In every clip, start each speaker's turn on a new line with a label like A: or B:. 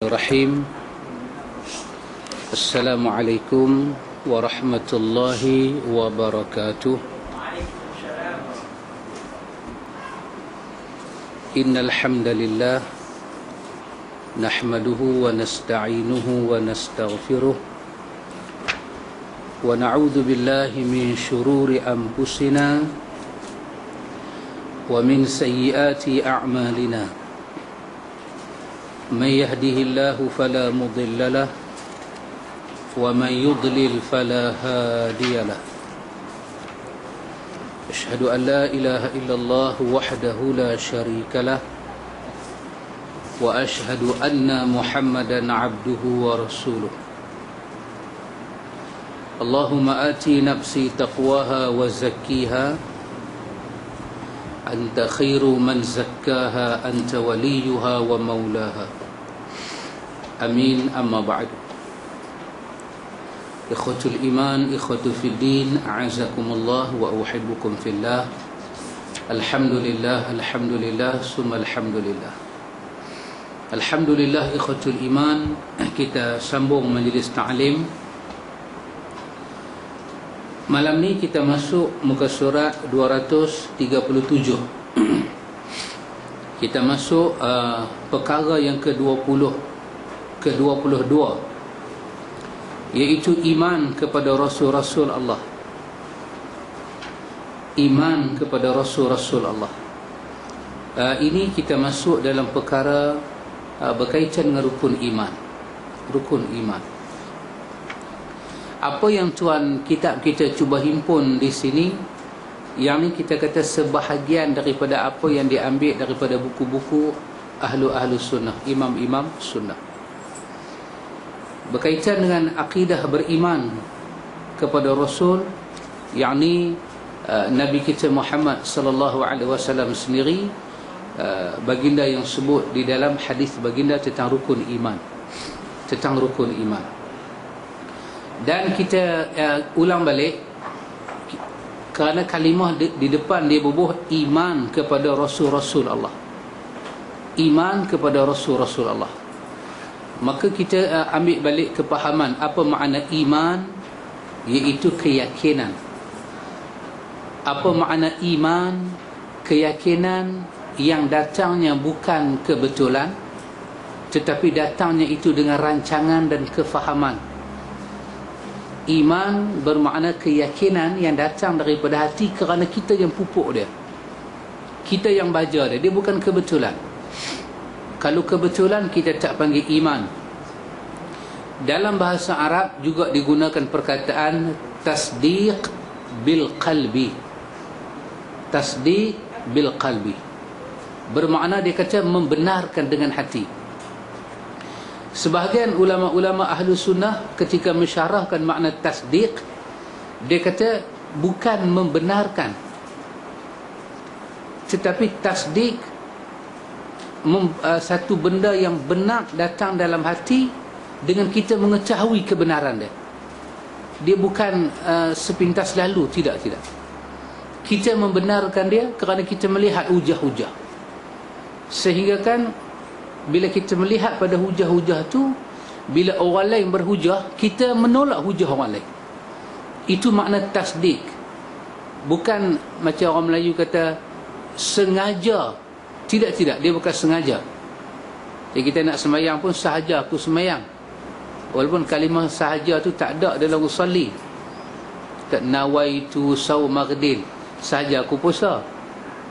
A: Bismillahirrahmanirrahim. Assalamualaikum warahmatullahi wabarakatuh. Innal hamdalillah nahmaduhu wa nasta'inuhu wa nastaghfiruh wa na'udzu billahi min shururi anfusina wa min sayyiati a'malina. من يهده الله فلا مضل له ومن يضلل فلا هادي له. أشهد أن لا إله إلا الله وحده لا شريك له وأشهد أن محمدا عبده ورسوله. اللهم آتي نفسي تقواها وزكيها أنت خير من زكاها أنت وليها ومولاها. آمين. أما بعد. إخوة الإيمان إخوة في الدين أعزكم الله وأحبكم في الله. الحمد لله الحمد لله ثم الحمد لله. Alhamdulillah ikhwatul iman, kita sambung majlis ta'lim. Malam ni kita masuk muka surat 237. Kita masuk perkara yang ke-22, iaitu iman kepada Rasul-Rasul Allah. Iman kepada Rasul-Rasul Allah. Ini kita masuk dalam perkara berkaitan dengan rukun iman. Rukun iman. Apa yang tuan kitab kita cuba himpun di sini, yang ni kita kata sebahagian daripada apa yang diambil daripada buku-buku ahlu sunnah, imam-imam sunnah, berkaitan dengan akidah beriman kepada Rasul, yakni Nabi kita Muhammad sallallahu alaihi wasallam sendiri, baginda yang sebut di dalam hadis baginda tentang rukun iman, tentang rukun iman. Dan kita ulang balik, kerana kalimah di depan dia berbuah iman kepada Rasul-Rasul Allah, iman kepada Rasul-Rasul Allah. Maka kita ambil balik kepahaman apa makna iman, iaitu keyakinan. Apa makna iman? Keyakinan yang datangnya bukan kebetulan, tetapi datangnya itu dengan rancangan dan kefahaman. Iman bermakna keyakinan yang datang daripada hati kerana kita yang pupuk dia, kita yang baja dia. Dia bukan kebetulan. Kalau kebetulan kita tak panggil iman. Dalam bahasa Arab juga digunakan perkataan tasdiq bil qalbi. Tasdiq bil qalbi bermakna dia kata membenarkan dengan hati. Sebahagian ulama-ulama ahlu sunnah ketika mensyarahkan makna tasdiq, dia kata bukan membenarkan, tetapi tasdiq satu benda yang benar datang dalam hati dengan kita mengetahui kebenaran dia. Dia bukan sepintas lalu, tidak. Kita membenarkan dia kerana kita melihat hujah-hujah. Sehingga kan bila kita melihat pada hujah-hujah tu, bila orang lain berhujah, kita menolak hujah orang lain. Itu makna tasdik. Bukan macam orang Melayu kata sengaja. Tidak, dia bukan sengaja. Jadi kita nak semayang pun sahaja aku semayang, walaupun kalimah sahaja tu tak ada dalam usalli. Kat nawaitu saumaghdin, sahaja aku puasa.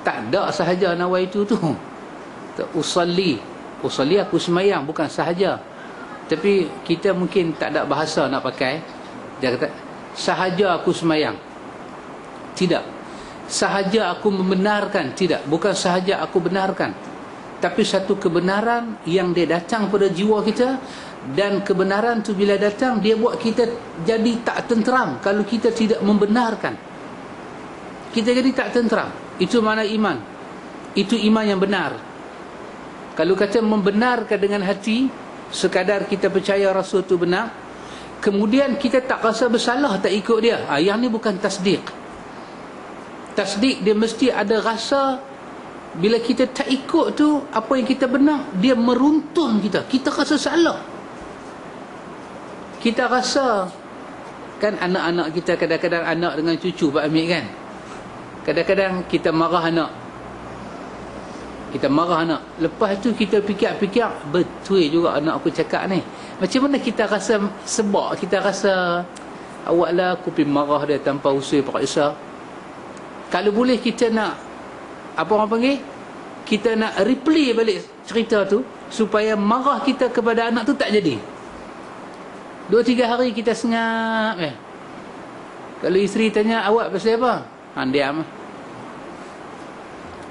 A: Tak ada sahaja nawaitu tu. Usalli aku semayang, bukan sahaja. Tapi kita mungkin tak ada bahasa nak pakai. Dia kata sahaja aku semayang. Tidak. Sahaja aku membenarkan. Tidak. Bukan sahaja aku benarkan, tapi satu kebenaran yang dia datang pada jiwa kita. Dan kebenaran tu bila datang, dia buat kita jadi tak tenteram kalau kita tidak membenarkan. Kita jadi tak tenteram. Itu makna iman. Itu iman yang benar. Kalau kata membenarkan dengan hati, sekadar kita percaya Rasul itu benar, kemudian kita tak rasa bersalah tak ikut dia, yang ni bukan tasdik. Tasdik dia mesti ada rasa Bila kita tak ikut tu, apa yang kita benar, dia meruntun kita. Kita rasa salah. Kita rasa, kan anak-anak kita kadang-kadang anak dengan cucu Pak Amir kan. Kadang-kadang kita marah anak. Kita marah anak. Lepas tu kita fikir-fikir, betul juga anak aku cakap ni. Macam mana kita rasa sebab, kita rasa awaklah aku pergi marah dia tanpa usul paksa. Kalau boleh kita nak, apa orang panggil, kita nak replay balik cerita tu supaya marah kita kepada anak tu tak jadi. 2-3 hari kita sengap Kalau isteri tanya awak pasal apa, diam.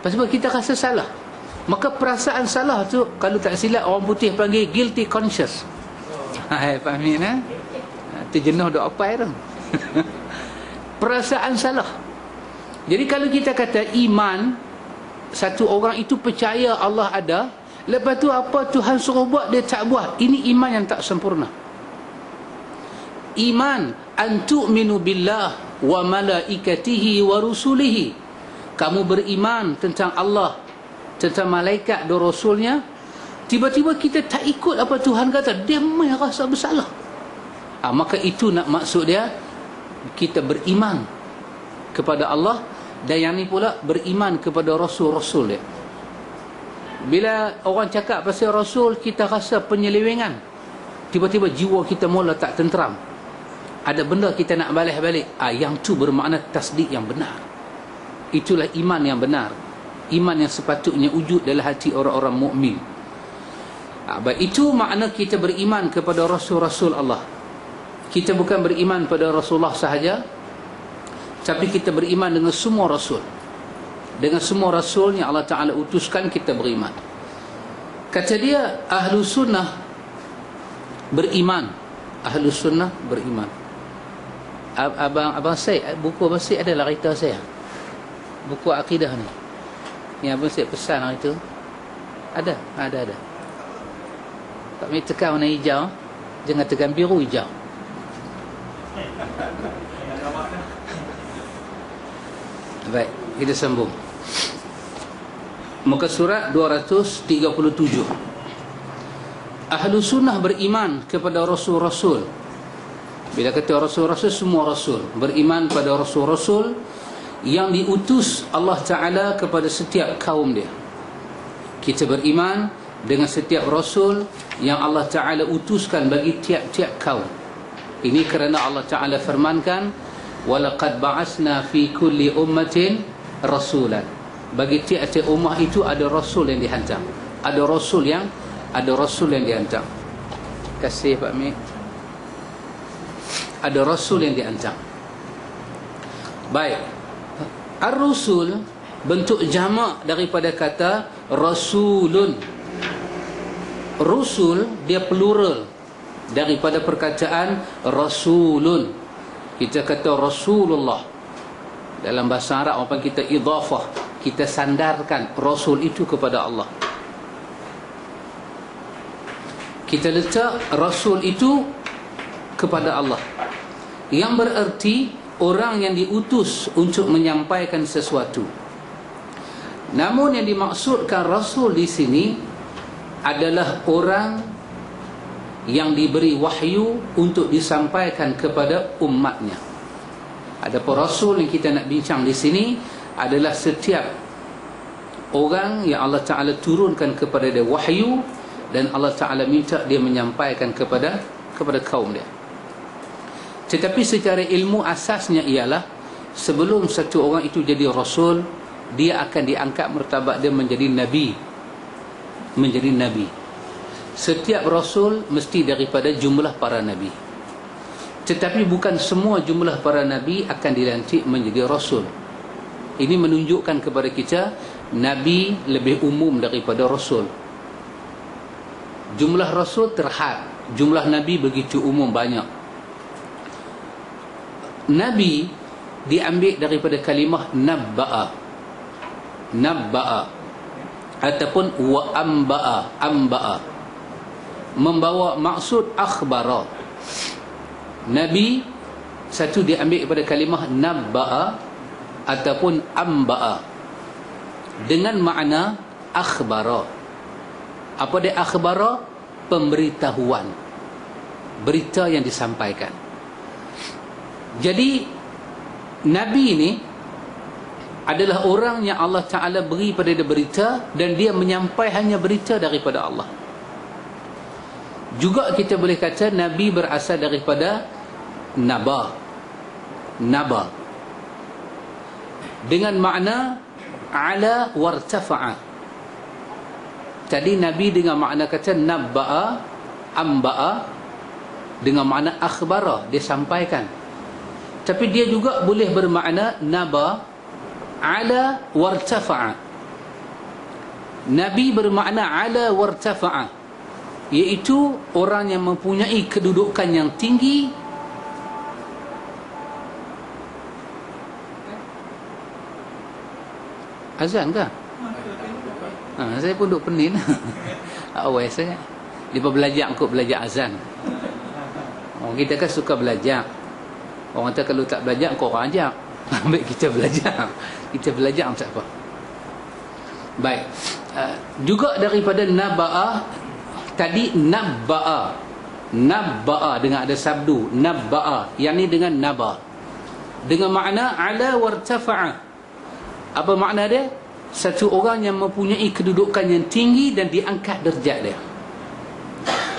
A: Sebab kita rasa salah. Maka perasaan salah tu, kalau tak silap orang putih panggil guilty conscious. Faham ni tu jenuh duk apa tu. Perasaan salah. Jadi kalau kita kata iman, satu orang itu percaya Allah ada, lepas tu apa Tuhan suruh buat dia tak buat, ini iman yang tak sempurna. Iman an tu'minu billah wa malaikatihi wa rusulihi. Kamu beriman tentang Allah, tentang malaikat dan rasulnya. Tiba-tiba kita tak ikut apa Tuhan kata, dia merasa bersalah. Maka itu nak maksud dia, kita beriman kepada Allah, dan yang ni pula beriman kepada rasul-rasul dia. Bila orang cakap pasal rasul, kita rasa penyelewengan. Tiba-tiba jiwa kita mula tak tenteram. Ada benda kita nak balik-balik. Yang tu bermakna tasdik yang benar. Itulah iman yang benar. Iman yang sepatutnya wujud dalam hati orang-orang mukmin. Itu makna kita beriman kepada rasul-rasul Allah. Kita bukan beriman pada Rasulullah sahaja, tapi kita beriman dengan semua rasul. Dengan semua rasul yang Allah Ta'ala utuskan, kita beriman. Kata dia, Ahlu Sunnah beriman. Ahlu Sunnah beriman. Abang Syed, buku Abang Syed adalah cerita saya, buku akidah ni yang Abang Syed pesan hari tu. Ada. Tak boleh tekan warna hijau, jangan tekan biru hijau. Baik, kita sambung. Muka surat 237. Ahlu Sunnah beriman kepada rasul-rasul. Bila kata rasul-rasul, semua rasul. Beriman pada rasul-rasul yang diutus Allah Ta'ala kepada setiap kaum dia. Kita beriman dengan setiap rasul yang Allah Ta'ala utuskan bagi tiap-tiap kaum. Ini kerana Allah Ta'ala firmankan, walaqad ba'asna fi kulli ummatin rasulan. Bagi tiap-tiap ummah itu ada rasul yang dihantar. Ada rasul yang dihantar. Kasih Pak Mik. Ada rasul yang dihantar. Baik. Ar-rusul bentuk jamak daripada kata rasulun. Rusul dia plural daripada perkataan rasulun. Kita kata Rasulullah. Dalam bahasa Arab apa kita idhafah, kita sandarkan rasul itu kepada Allah. Kita letak rasul itu kepada Allah, yang bererti orang yang diutus untuk menyampaikan sesuatu. Namun yang dimaksudkan rasul di sini adalah orang yang diberi wahyu untuk disampaikan kepada umatnya. Adapun rasul yang kita nak bincang di sini adalah setiap orang yang Allah Ta'ala turunkan kepada dia wahyu, dan Allah Ta'ala minta dia menyampaikan kepada kaum dia. Tetapi secara ilmu asasnya ialah, sebelum satu orang itu jadi rasul, dia akan diangkat martabat dia menjadi nabi. Menjadi nabi. Setiap rasul mesti daripada jumlah para nabi. Tetapi bukan semua jumlah para nabi akan dilantik menjadi rasul. Ini menunjukkan kepada kita, nabi lebih umum daripada rasul. Jumlah rasul terhad, jumlah nabi begitu umum, banyak. Nabi diambil daripada kalimah nabba'a. Nabba'a ataupun wa amba'a. Membawa maksud akhbara. Nabi satu diambil daripada kalimah nabba'a ataupun amba'a. dengan makna akhbara. Apa dia akhbara? Pemberitahuan, berita yang disampaikan. Jadi Nabi ini adalah orang yang Allah Ta'ala beri pada dia berita, dan dia menyampaikan hanya berita daripada Allah. Juga kita boleh kata Nabi berasal daripada Naba. Naba dengan makna ala wartafa'a. Tadi Nabi dengan makna kata nabba'a, amba'a, dengan makna akhbara, dia sampaikan. Tapi dia juga boleh bermakna naba ala wartafa'a. Nabi bermakna ala wartafa'a, iaitu orang yang mempunyai kedudukan yang tinggi. Azan ke? Saya pun duduk penin. Awal saya dia belajar, aku belajar azan. Orang kita kan suka belajar. Orang kata kalau tak belajar kau orang ajak. Baik, kita belajar. Kita belajar tak apa. Baik. Juga daripada naba'a, tadi nabba'a. Nabba'a dengan ada sabdu, nabba'a, yang ni dengan naba. Dengan makna ala wartafa'a. Apa makna dia? Satu orang yang mempunyai kedudukan yang tinggi dan diangkat derajat dia.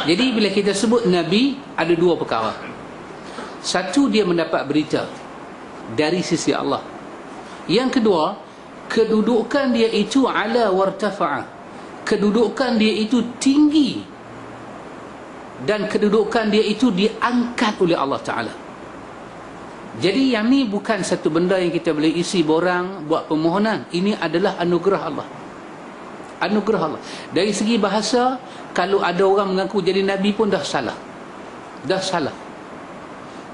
A: Jadi bila kita sebut Nabi, ada dua perkara. Satu, dia mendapat berita dari sisi Allah. Yang kedua, kedudukan dia itu ala wartafa'a. Kedudukan dia itu tinggi, dan kedudukan dia itu diangkat oleh Allah Ta'ala. Jadi yang ni bukan satu benda yang kita boleh isi borang buat permohonan. Ini adalah anugerah Allah. Anugerah Allah. Dari segi bahasa, kalau ada orang mengaku jadi Nabi pun dah salah. Dah salah.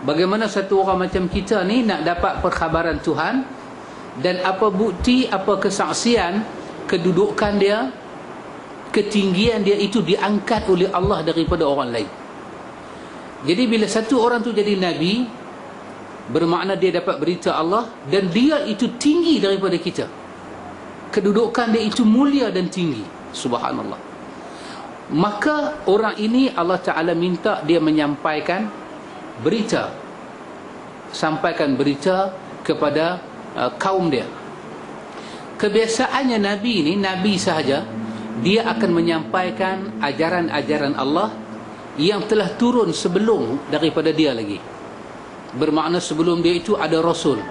A: Bagaimana satu orang macam kita ni nak dapat perkhabaran Tuhan, dan apa bukti, apa kesaksian kedudukan dia, ketinggian dia itu diangkat oleh Allah daripada orang lain. Jadi bila satu orang tu jadi Nabi, bermakna dia dapat berita Allah, dan dia itu tinggi daripada kita. Kedudukan dia itu mulia dan tinggi. Subhanallah. Maka orang ini Allah Ta'ala minta dia menyampaikan berita. Sampaikan berita kepada kaum dia. Kebiasaannya Nabi ini, Nabi sahaja, dia akan menyampaikan ajaran-ajaran Allah yang telah turun sebelum daripada dia lagi. Bermakna sebelum dia itu ada Rasul,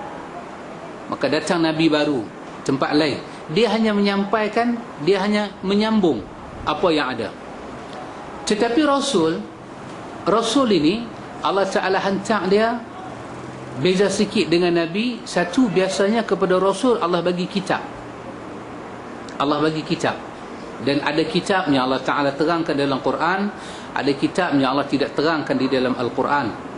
A: maka datang Nabi baru tempat lain, dia hanya menyampaikan, dia hanya menyambung apa yang ada. Tetapi Rasul ini Allah Ta'ala hantar dia. Beza sikit dengan Nabi. Satu, biasanya kepada Rasul Allah bagi kitab. Allah bagi kitab. Dan ada kitab yang Allah Ta'ala terangkan dalam Quran, ada kitab yang Allah tidak terangkan di dalam Al-Quran.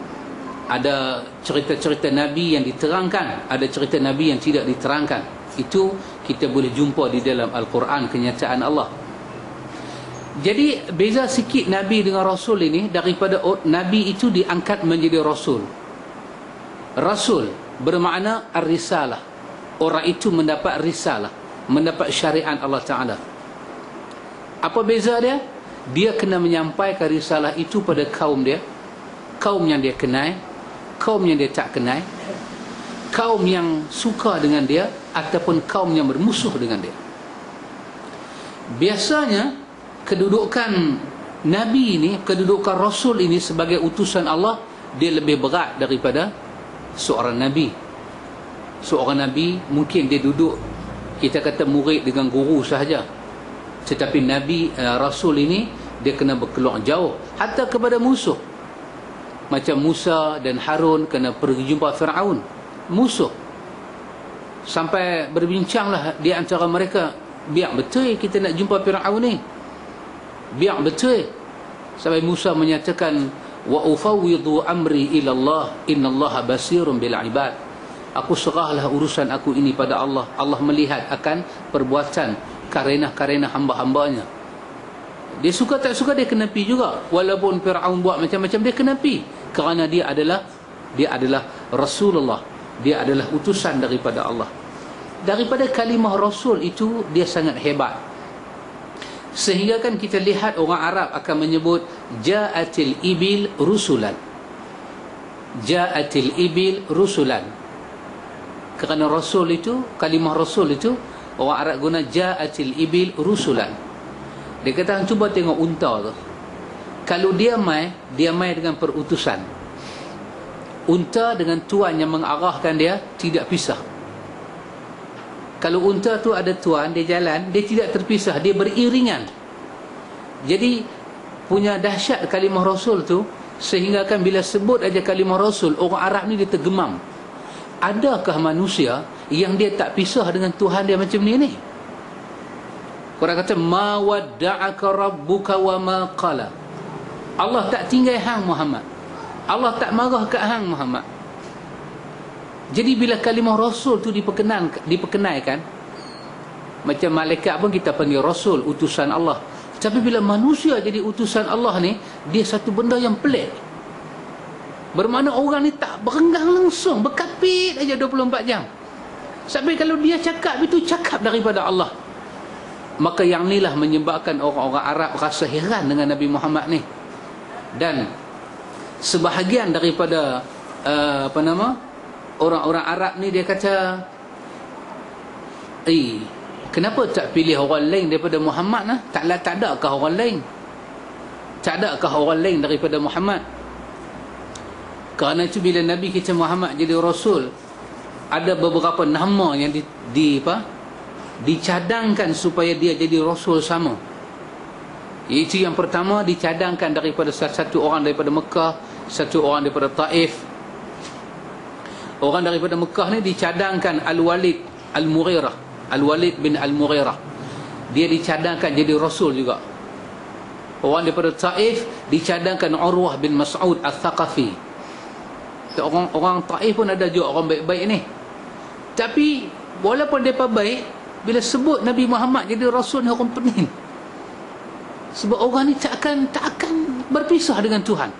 A: Ada cerita-cerita Nabi yang diterangkan, ada cerita Nabi yang tidak diterangkan. Itu kita boleh jumpa di dalam Al-Quran, kenyataan Allah. Jadi beza sikit Nabi dengan Rasul ini, daripada Nabi itu diangkat menjadi Rasul. Rasul bermakna ar-risalah. Orang itu mendapat risalah, mendapat syariat Allah Ta'ala. Apa beza dia? Dia kena menyampaikan risalah itu pada kaum dia, kaum yang dia kenal, kaum yang dia tak kenal, kaum yang suka dengan dia, ataupun kaum yang bermusuh dengan dia. Biasanya kedudukan Nabi ini, kedudukan Rasul ini sebagai utusan Allah, dia lebih berat daripada seorang Nabi. Seorang Nabi mungkin dia duduk, kita kata murid dengan guru sahaja. Tetapi Nabi, Rasul ini, dia kena berkeluar jauh, hatta kepada musuh. Macam Musa dan Harun kena pergi jumpa Fir'aun, musuh. Sampai berbincanglah di antara mereka, biar betul kita nak jumpa Fir'aun ni, biar betul. Sampai Musa menyatakan, wa ufawwidu amri ila Allah, innallaha basirun bil ibad. Aku serahlah urusan aku ini pada Allah. Allah melihat akan perbuatan karenah-karenah hamba-hambanya. Dia suka tak suka, dia kena pi juga. Walaupun Fir'aun buat macam-macam, dia kena pi. Kerana dia adalah Rasulullah, dia adalah utusan daripada Allah. daripada kalimah Rasul itu dia sangat hebat. Sehingga kan kita lihat orang Arab akan menyebut ja'atil ibil rusulan. Ja'atil ibil rusulan. Kerana Rasul itu, kalimah Rasul itu, orang Arab guna ja'atil ibil rusulan. Dia kata, cuba tengok unta tu. Kalau dia mai dengan perutusan. Unta dengan tuan yang mengarahkan dia tidak pisah. Kalau unta tu ada tuan, dia jalan, dia tidak terpisah, dia beriringan. Jadi punya dahsyat kalimah Rasul tu, sehingga kan bila sebut aja kalimah Rasul, orang Arab ni dia tergemam. Adakah manusia yang dia tak pisah dengan Tuhan dia macam ni? Orang kata ma wadda'aka rabbuka wa ma qala. Allah tak tinggal hang Muhammad. Allah tak marah kat hang Muhammad. Jadi bila kalimah Rasul tu diperkenalkan, macam malaikat pun kita panggil Rasul, utusan Allah. Tapi bila manusia jadi utusan Allah ni, dia satu benda yang pelik. Bermakna orang ni tak berenggang langsung, berkapit aja 24 jam. Sampai kalau dia cakap itu cakap daripada Allah. Maka yang inilah menyebabkan orang-orang Arab rasa heran dengan Nabi Muhammad ni. Dan sebahagian daripada orang-orang Arab ni dia kata, kenapa tak pilih orang lain daripada Muhammad lah? Tak adakah orang lain? Tak adakah orang lain daripada Muhammad? Kerana itu bila Nabi kita Muhammad jadi Rasul, ada beberapa nama yang dicadangkan supaya dia jadi Rasul sama. Itu yang pertama, dicadangkan daripada satu orang daripada Mekah, satu orang daripada Taif. Orang daripada Mekah ni dicadangkan Al-Walid Al-Mughirah, Al-Walid bin Al-Mughirah. Dia dicadangkan jadi Rasul juga. Orang daripada Taif dicadangkan Urwah bin Mas'ud Al-Thaqafi. Orang Taif pun ada juga orang baik-baik ni. Tapi walaupun mereka baik, bila sebut Nabi Muhammad jadi Rasul ni orang pening. Sebab orang ni tak akan berpisah dengan Tuhan.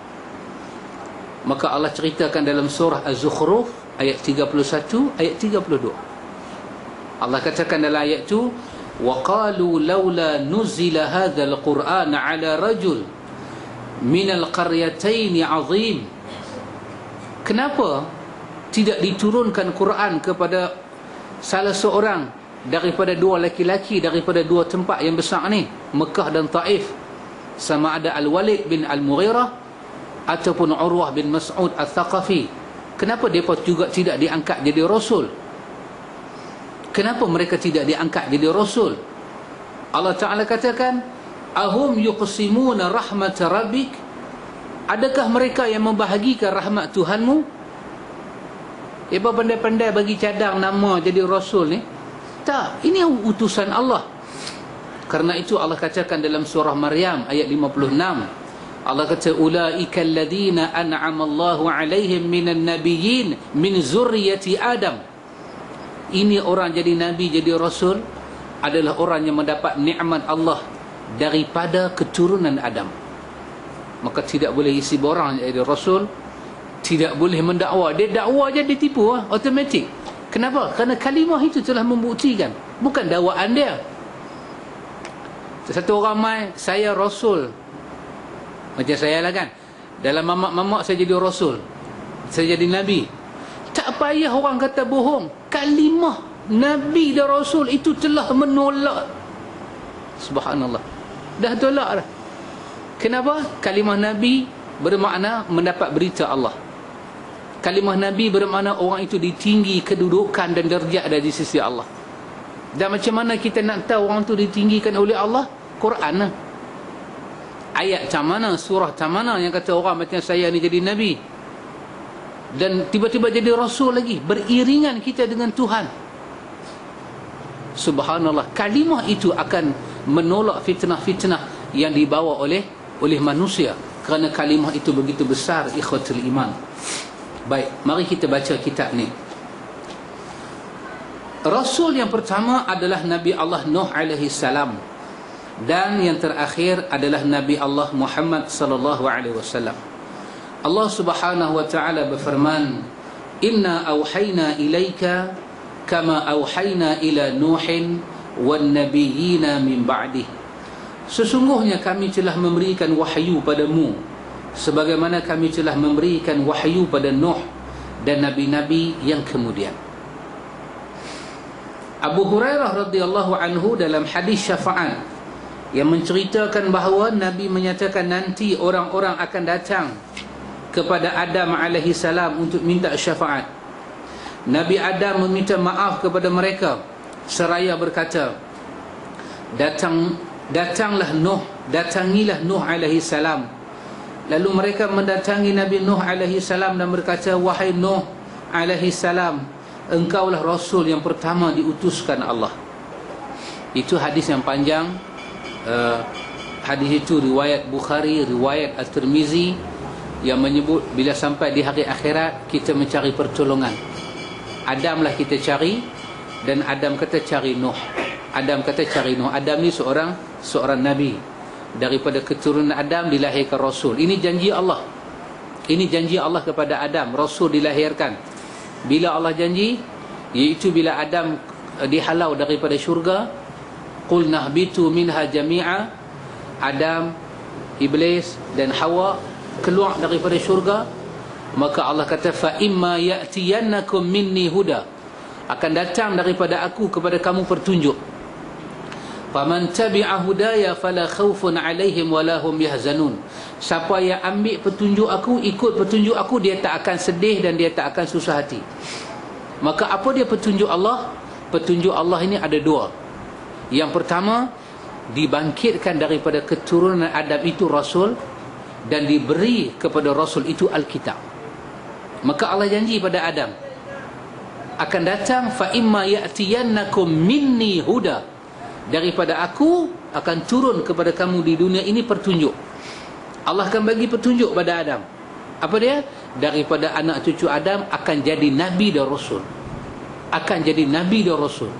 A: Maka Allah ceritakan dalam surah Az-Zukhruf ayat 31, ayat 32. Allah katakan dalam ayat tu, wa qalu laula nuzila hadzal qur'ana ala rajul minal qaryatayn 'azim. Kenapa tidak diturunkan Quran kepada salah seorang daripada dua laki-laki daripada dua tempat yang besar ni, Mekah dan Taif, sama ada Al-Walid bin Al-Mughirah ataupun Urwah bin Mas'ud Al-Thaqafi? Kenapa mereka juga tidak diangkat jadi Rasul? Kenapa mereka tidak diangkat jadi Rasul? Allah Ta'ala katakan, ahum yuqsimuna rahmat rabbik. Adakah mereka yang membahagikan rahmat Tuhanmu? Mereka pandai-pandai bagi cadang nama jadi Rasul ni? Tak, ini utusan Allah. Karena itu Allah katakan dalam surah Maryam ayat 56, Allah kata ulaika alladhina an'ama Allahu 'alaihim minan nabiyyin min zurriyyati Adam. Ini orang jadi nabi, jadi rasul adalah orang yang mendapat nikmat Allah daripada keturunan Adam. Maka tidak boleh isi borang jadi rasul, tidak boleh mendakwa. Dia dakwa je ditipu automatik. Kenapa? Kerana kalimah itu telah membuktikan, bukan dakwaan dia. Satu orang mai, saya rasul. Macam saya lah kan, dalam mamak-mamak saya jadi Rasul, saya jadi Nabi. Tak payah orang kata bohong. Kalimah Nabi dan Rasul itu telah menolak. Subhanallah, dah tolak dah. Kenapa? Kalimah Nabi bermakna mendapat berita Allah. Kalimah Nabi bermakna orang itu ditinggi kedudukan dan darjat dari sisi Allah. Dan macam mana kita nak tahu orang itu ditinggikan oleh Allah? Quran lah. Ayat macam mana, surah macam mana yang kata orang macam saya ni jadi Nabi dan tiba-tiba jadi Rasul lagi, beriringan kita dengan Tuhan. Subhanallah, kalimah itu akan menolak fitnah-fitnah yang dibawa oleh manusia, kerana kalimah itu begitu besar, ikhwatul iman. Baik, mari kita baca kitab ni. Rasul yang pertama adalah Nabi Allah Nuh alaihi salam, dan yang terakhir adalah Nabi Allah Muhammad sallallahu alaihi wasallam. Allah Subhanahu wa taala berfirman, "Inna auhayna ilaika kama auhayna ila Nuhin wan nabiyina min ba'dih. Sesungguhnya kami telah memberikan wahyu padamu sebagaimana kami telah memberikan wahyu pada Nuh dan nabi-nabi yang kemudian. Abu Hurairah radhiyallahu anhu dalam hadis syafaat yang menceritakan bahawa Nabi menyatakan nanti orang-orang akan datang kepada Adam alaihi salam untuk minta syafaat. Nabi Adam meminta maaf kepada mereka seraya berkata, Datanglah Nuh, datangilah Nuh alaihi salam. Lalu mereka mendatangi Nabi Nuh alaihi salam dan berkata, wahai Nuh alaihi salam, engkaulah Rasul yang pertama diutuskan Allah. Itu hadis yang panjang. Hadis itu riwayat Bukhari, riwayat At-Tirmizi, yang menyebut bila sampai di hari akhirat kita mencari pertolongan. Adamlah kita cari, dan Adam kata cari Nuh. Adam kata cari Nuh. Adam ni seorang nabi. Daripada keturunan Adam dilahirkan Rasul. Ini janji Allah. Ini janji Allah kepada Adam, Rasul dilahirkan. Bila Allah janji, iaitu bila Adam dihalau daripada syurga, qul nahbitu minha jami'a. Adam, Iblis dan Hawa keluar daripada syurga. Maka Allah kata, fa imma ya'tiyannakum minni huda, akan datang daripada aku kepada kamu petunjuk. Faman tabi'a hudaya fala khaufun 'alaihim wala hum yahzanun. Siapa yang ambil petunjuk aku, ikut petunjuk aku, dia tak akan sedih dan dia tak akan susah hati. Maka apa dia petunjuk Allah? Petunjuk Allah ini ada dua. Yang pertama, dibangkitkan daripada keturunan Adam itu Rasul, dan diberi kepada Rasul itu Alkitab. Maka Allah janji pada Adam akan datang, fa imma ya'tiyannakum minni huda, daripada aku akan turun kepada kamu di dunia ini petunjuk. Allah akan bagi petunjuk pada Adam. Apa dia? Daripada anak cucu Adam akan jadi Nabi dan Rasul. Akan jadi Nabi dan Rasul.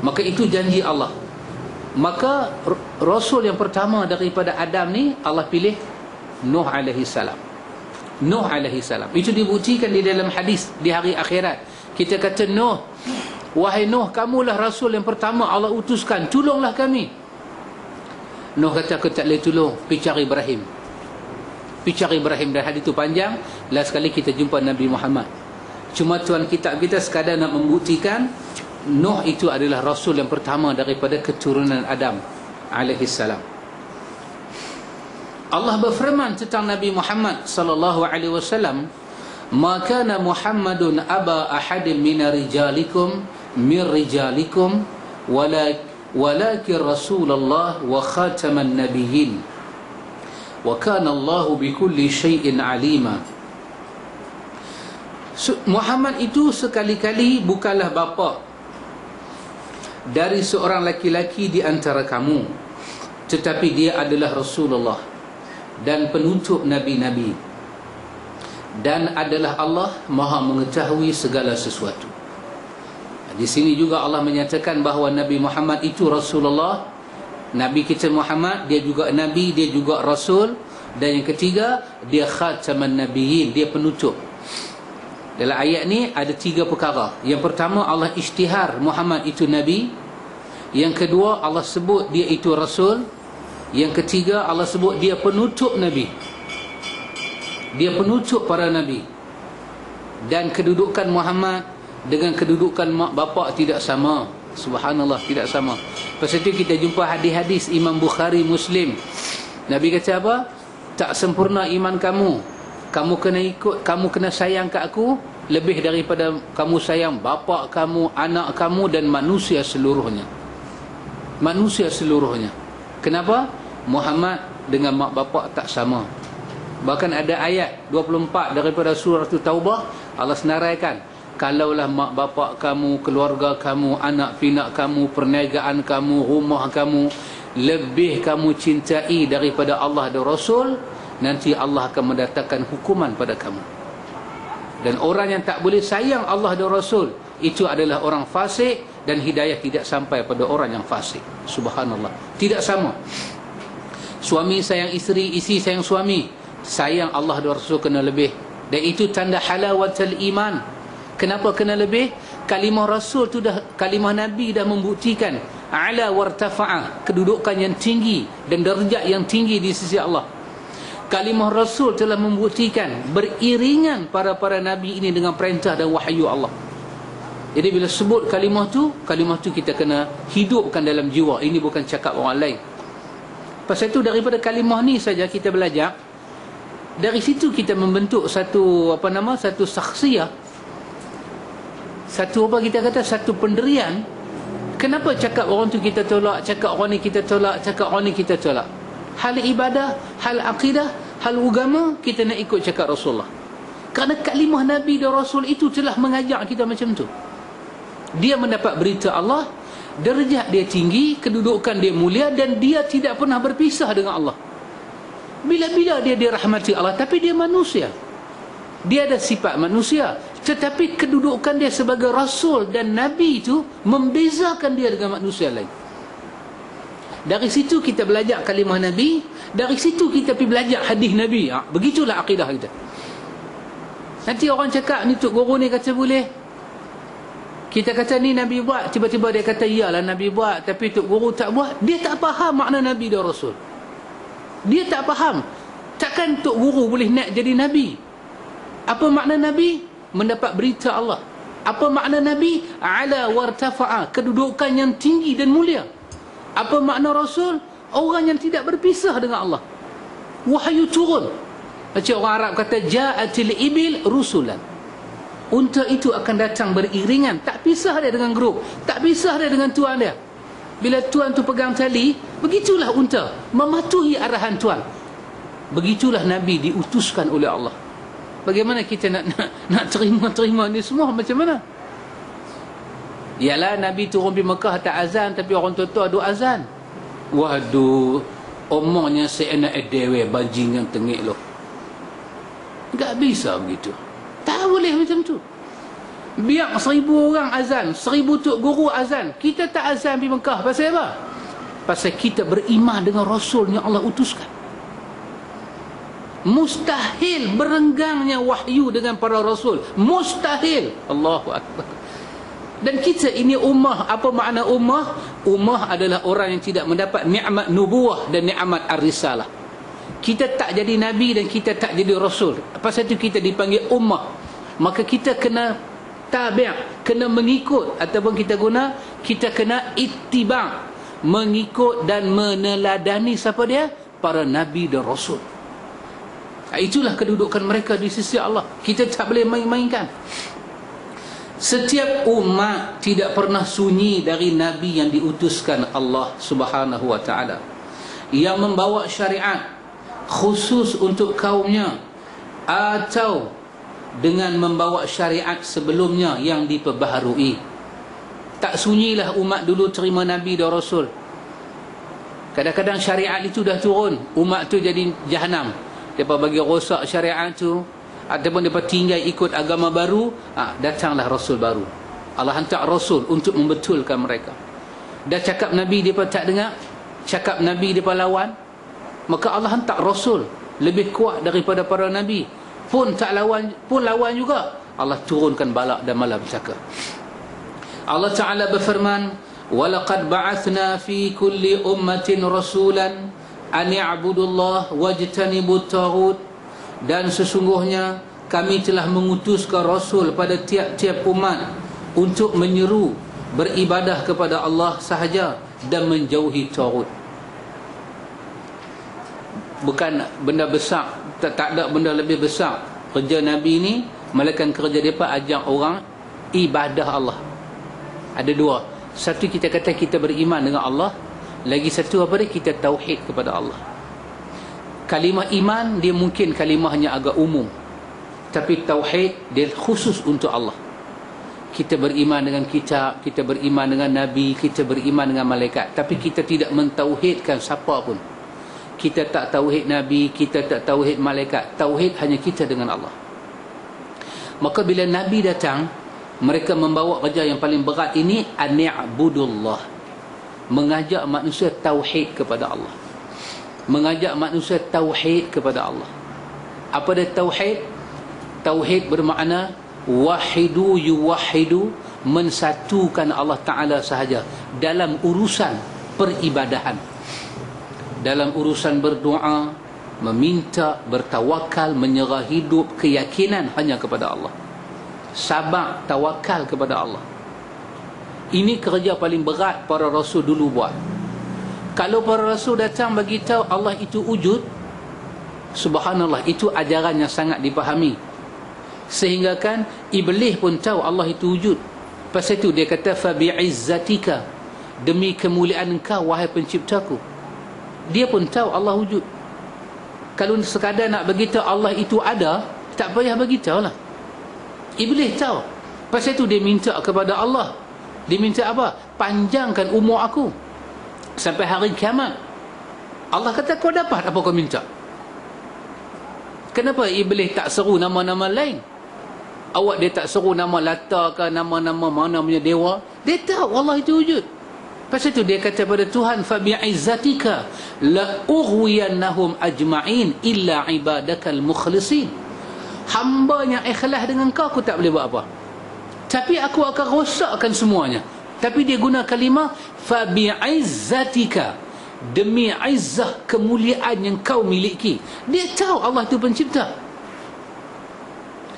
A: Maka itu janji Allah. Maka Rasul yang pertama daripada Adam ni Allah pilih Nuh alaihi salam. Nuh alaihi salam. Itu dibuktikan di dalam hadis di hari akhirat. Kita kata, Nuh, wahai Nuh, kamulah Rasul yang pertama Allah utuskan, tolonglah kami. Nuh kata, aku tak boleh tolong, pergi cari Ibrahim. Pergi cari Ibrahim. Dan hadis itu panjang. Last kali kita jumpa Nabi Muhammad. Cuma tuan kitab kita sekadar nak membuktikan Nuh itu adalah Rasul yang pertama daripada keturunan Adam alaihi salam. Allah berfirman tentang Nabi Muhammad sallallahu alaihi wasallam, "Ma kana Muhammadun aba ahadin min rijalikum walakin Rasulullah wa khataman nabiyyin wa kana Allahu bikulli syai'in alima." Muhammad itu sekali-kali bukanlah bapa dari seorang laki-laki di antara kamu, tetapi dia adalah Rasulullah dan penutup nabi-nabi, dan adalah Allah Maha mengetahui segala sesuatu. Di sini juga Allah menyatakan bahawa Nabi Muhammad itu Rasulullah. Nabi kita Muhammad, dia juga Nabi, dia juga Rasul. Dan yang ketiga, dia khataman nabiyyin, dia penutup. Dalam ayat ni ada 3 perkara. Yang pertama, Allah isytihar Muhammad itu Nabi. Yang kedua, Allah sebut dia itu Rasul. Yang ketiga, Allah sebut dia penutup Nabi. Dia penutup para Nabi. Dan kedudukan Muhammad dengan kedudukan mak bapak tidak sama. Subhanallah, tidak sama. Pasal itu kita jumpa hadis-hadis Imam Bukhari, Muslim. Nabi kata apa? Tak sempurna iman kamu. Kamu kena ikut, kamu kena sayang kat aku lebih daripada kamu sayang bapa kamu, anak kamu dan manusia seluruhnya. Manusia seluruhnya. Kenapa? Muhammad dengan mak bapak tak sama. Bahkan ada ayat 24 daripada surah Taubah, Allah senaraikan, kalaulah mak bapak kamu, keluarga kamu, anak pinak kamu, perniagaan kamu, rumah kamu lebih kamu cintai daripada Allah dan Rasul, nanti Allah akan mendatangkan hukuman pada kamu. Dan orang yang tak boleh sayang Allah dan Rasul, itu adalah orang fasik, dan hidayah tidak sampai pada orang yang fasik. Subhanallah, tidak sama. Suami sayang isteri, isteri sayang suami. Sayang Allah dan Rasul kena lebih. Dan itu tanda halawatul iman. Kenapa kena lebih? Kalimah Rasul tu dah, kalimah Nabi dah membuktikan ala wartafa'a, kedudukan yang tinggi dan darjat yang tinggi di sisi Allah. Kalimah Rasul telah membuktikan beriringan para Nabi ini dengan perintah dan wahyu Allah. Jadi bila sebut kalimah tu kita kena hidupkan dalam jiwa. Ini bukan cakap orang lain. Pasal itu daripada kalimah ni saja kita belajar. Dari situ kita membentuk satu satu saksiah. Satu satu pendirian. Kenapa cakap orang tu kita tolak, cakap orang ni kita tolak, cakap orang ni kita tolak? Hal ibadah, hal akidah, hal agama, kita nak ikut cakap Rasulullah. Kerana kalimah Nabi dan Rasul itu telah mengajak kita macam tu. Dia mendapat berita Allah, darjat dia tinggi, kedudukan dia mulia, dan dia tidak pernah berpisah dengan Allah. Bila-bila dia dirahmati Allah, tapi dia manusia. Dia ada sifat manusia, tetapi kedudukan dia sebagai Rasul dan Nabi itu membezakan dia dengan manusia lain. Dari situ kita belajar kalimah Nabi, dari situ kita pergi belajar hadis Nabi. Begitulah akidah kita. Nanti orang cakap ni Tok Guru ni kata boleh, kita kata ni Nabi buat, tiba-tiba dia kata iyalah Nabi buat, tapi Tok Guru tak buat. Dia tak faham makna Nabi dan Rasul. Dia tak faham. Takkan Tok Guru boleh nak jadi Nabi? Apa makna Nabi? Mendapat berita Allah. Apa makna Nabi? Ala wartafa'a, kedudukan yang tinggi dan mulia. Apa makna Rasul? Orang yang tidak berpisah dengan Allah. Wahyu turun. Macam orang Arab kata ja'atil ibil rusulan. Unta itu akan datang beriringan, tak pisah dia dengan grup, tak pisah dia dengan tuan dia. Bila tuan tu pegang tali, begitulah unta mematuhi arahan tuan. Begitulah Nabi diutuskan oleh Allah. Bagaimana kita nak terima ni semua macam mana? Yalah Nabi turun di Mekah tak azan, tapi orang tua-tua ada azan. Waduh, omongnya seenak dewe bajingan tengik loh. Tak bisa begitu. Tak boleh macam tu. Biar 1000 orang azan, 1000 Tok Guru azan, kita tak azan di Mekah. Pasal apa? Pasal kita beriman dengan Rasul yang Allah utuskan. Mustahil berenggangnya wahyu dengan para Rasul. Mustahil. Allahu Akbar. Dan kita ini ummah. Apa makna ummah? Ummah adalah orang yang tidak mendapat nikmat nubuwah dan nikmat ar-risalah. Kita tak jadi Nabi dan kita tak jadi Rasul. Pasal itu kita dipanggil ummah. Maka kita kena tabi', kena mengikut, ataupun kita kena ittiba', mengikut dan meneladani siapa dia? Para Nabi dan Rasul. Itulah kedudukan mereka di sisi Allah. Kita tak boleh main-mainkan. Setiap umat tidak pernah sunyi dari Nabi yang diutuskan Allah Subhanahu wa ta'ala, yang membawa syariat khusus untuk kaumnya, atau dengan membawa syariat sebelumnya yang diperbaharui. Tak sunyilah umat dulu terima Nabi dan Rasul. Kadang-kadang syariat itu dah turun, umat tu jadi jahanam. Mereka bagi rosak syariat tu, ataupun mereka tinggal ikut agama baru. Datanglah Rasul baru. Allah hantar Rasul untuk membetulkan mereka. Dah cakap Nabi mereka tak dengar, cakap Nabi mereka lawan, maka Allah hantar Rasul lebih kuat daripada para Nabi, pun tak lawan, pun lawan juga. Allah turunkan balak dan malapetaka. Allah Ta'ala berfirman, وَلَقَدْ بَعَثْنَا فِي كُلِّ أُمَّةٍ رَسُولًا أَنِ اعْبُدُوا اللَّهَ وَاجْتَنِبُوا الطَّاغُوتَ. Dan sesungguhnya kami telah mengutuskan Rasul pada tiap-tiap umat untuk menyeru beribadah kepada Allah sahaja dan menjauhi taghut. Bukan benda besar, tak ada benda lebih besar kerja Nabi ni, melainkan kerja mereka ajak orang ibadah Allah. Ada dua. Satu, kita kata kita beriman dengan Allah. Lagi satu apa dia? Kita tauhid kepada Allah. Kalimah iman dia mungkin kalimahnya agak umum, tapi tauhid dia khusus untuk Allah. Kita beriman dengan kitab, kita beriman dengan Nabi, kita beriman dengan malaikat, tapi kita tidak mentauhidkan siapa pun. Kita tak tauhid Nabi, kita tak tauhid malaikat. Tauhid hanya kita dengan Allah. Maka bila Nabi datang, mereka membawa kerja yang paling berat ini, an-i'budullah, mengajak manusia tauhid kepada Allah. Mengajak manusia tauhid kepada Allah. Apa dia tauhid? Tauhid bermakna wahidu yuwahidu, mensatukan Allah Ta'ala sahaja dalam urusan peribadahan, dalam urusan berdoa, meminta, bertawakal, menyerah hidup, keyakinan hanya kepada Allah, sabar, tawakal kepada Allah. Ini kerja paling berat para rasul dulu buat. Kalau para rasul datang bagi tahu Allah itu wujud, subhanallah, itu ajaran yang sangat dipahami, sehingga kan iblis pun tahu Allah itu wujud. Pasal itu dia kata fa bi'izzatika, demi kemuliaan engkau wahai penciptaku. Dia pun tahu Allah wujud. Kalau sekadar nak beritahu Allah itu ada, tak payah beritahu lah. Iblis tahu. Pasal itu dia minta kepada Allah. Dia minta apa? Panjangkan umur aku sampai hari kiamat. Allah kata kau dapat apa kau minta. Kenapa iblis tak seru nama-nama lain? Awak dia tak seru nama Lata ke nama-nama mana punya dewa? Dia tahu Allah itu wujud. Pasal itu dia kata pada Tuhan, fa bi'izzatika la ughwiyannahum ajma'in illa ibadakal mukhlisin. Hamba yang ikhlas dengan kau, aku tak boleh buat apa, tapi aku akan rosakkan semuanya. Tapi dia guna kalimah fa bi'izzatika, demi izzah, kemuliaan yang kau miliki. Dia tahu Allah itu pencipta.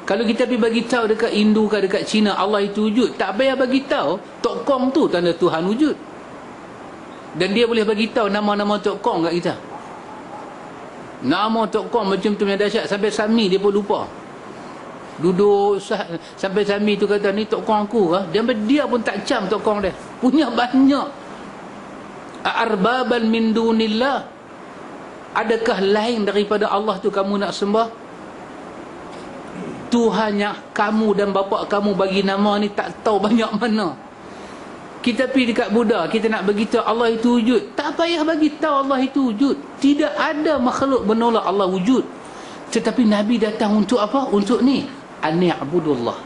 A: Kalau kita pergi bagi tahu dekat Hindu ke dekat Cina Allah itu wujud, tak payah bagi tahu Tok Kong tu tanda Tuhan wujud. Dan dia boleh bagi tahu nama-nama Tok Kong kat kita. Nama Tok Kong macam tu yang dahsyat, sampai Sami dia pun lupa. Duduk sampai Sami tu kata ni Tok Kong aku ke? Dia pun tak cam Tok Kong dia. Punya banyak. Arbaban min dunillah, adakah lain daripada Allah tu kamu nak sembah? Tuhan yang kamu dan bapa kamu bagi nama ni tak tahu banyak mana. Kita pergi dekat Buddha, kita nak beritahu Allah itu wujud, tak payah bagi tahu Allah itu wujud. Tidak ada makhluk menolak Allah wujud. Tetapi Nabi datang untuk apa? Untuk ni, ani'budullah,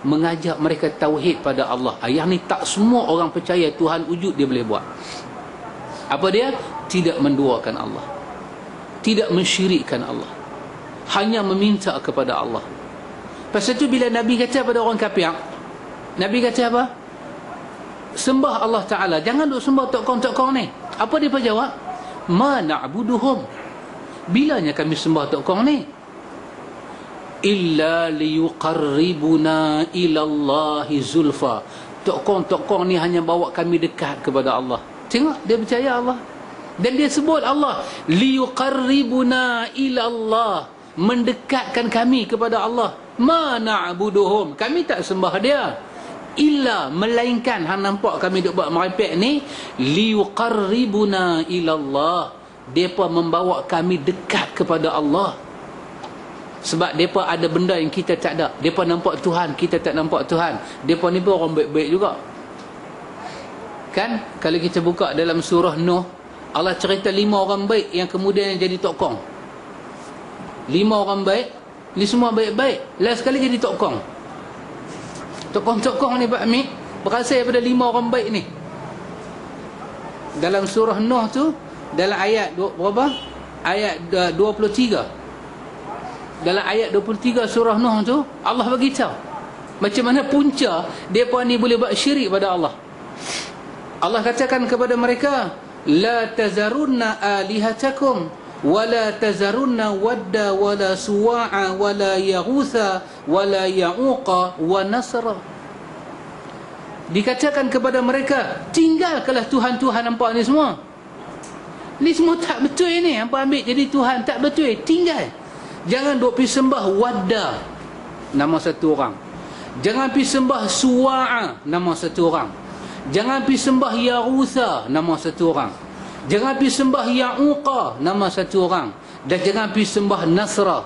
A: mengajak mereka tauhid pada Allah. Yang ni tak semua orang percaya Tuhan wujud dia boleh buat. Apa dia? Tidak menduakan Allah, tidak mensyirikkan Allah, hanya meminta kepada Allah. Pasal tu bila Nabi kata pada orang kafir, Nabi kata apa? Sembah Allah Ta'ala, jangan duk sembah Tok Kong ni. Apa dia jawab? Ma na'buduhum, bilanya kami sembah Tok Kong ni? Illa liyuqarribuna ilallahi zulfa. Tok Kong ni hanya bawa kami dekat kepada Allah. Tengok, dia percaya Allah. Dan dia sebut Allah, liyuqarribuna ilallah, mendekatkan kami kepada Allah. Ma na'buduhum, kami tak sembah dia, illa, melainkan hang nampak kami duk buat merepek ni, liyuqarribuna ilallah, depa membawa kami dekat kepada Allah. Sebab depa ada benda yang kita tak ada. Depa nampak Tuhan, kita tak nampak Tuhan. Depa ni pun orang baik-baik juga. Kan kalau kita buka dalam surah Nuh, Allah cerita 5 orang baik yang kemudian jadi Tok Kong. 5 orang baik ni semua baik-baik, last sekali jadi Tok Kong. Tok Kong ni Pak Amir berasal daripada 5 orang baik ni. Dalam surah Nuh tu, dalam ayat berapa? Ayat 23. Dalam ayat 23 surah Nuh tu, Allah bagi tahu macam mana punca depa ni boleh buat syirik pada Allah. Allah katakan kepada mereka, la tazarunna alihatakum wala tazarunna wadda wala suwa'a wala yaghutha wala ya'uqa wa nasra. Dikatakan kepada mereka, tinggalkanlah Tuhan-Tuhan hampa ni semua. Ni semua tak betul ni, hampa ambil jadi Tuhan, tak betul, tinggal. Jangan duk pergi sembah Wadda, nama satu orang. Jangan pergi sembah Suwa'a, nama satu orang. Jangan pergi sembah Yaghutha, nama satu orang. Jangan pergi sembah Ya'uqa, nama satu orang. Dan jangan pergi sembah Nasra,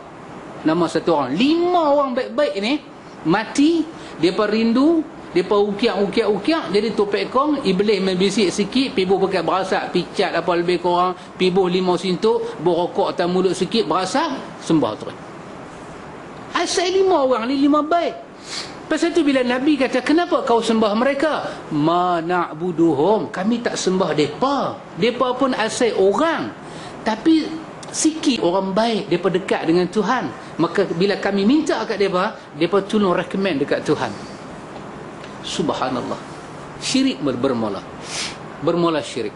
A: nama satu orang. 5 orang baik-baik ni mati, depa rindu, depa ukiak, jadi topek kong, iblis membisik sikit, pibuh pakai berasak, picat apa lebih kurang, pibuh 5 sintuk, berokok atas mulut sikit, berasak, sembah terus. Asal 5 orang ni 5 baik. Pasal tu bila Nabi kata, kenapa kau sembah mereka? Ma na'buduhum, kami tak sembah depa. Depa pun asal orang, tapi sikit orang baik mereka dekat dengan Tuhan, maka bila kami minta kat mereka tolong recommend dekat Tuhan. Subhanallah, syirik bermula syirik.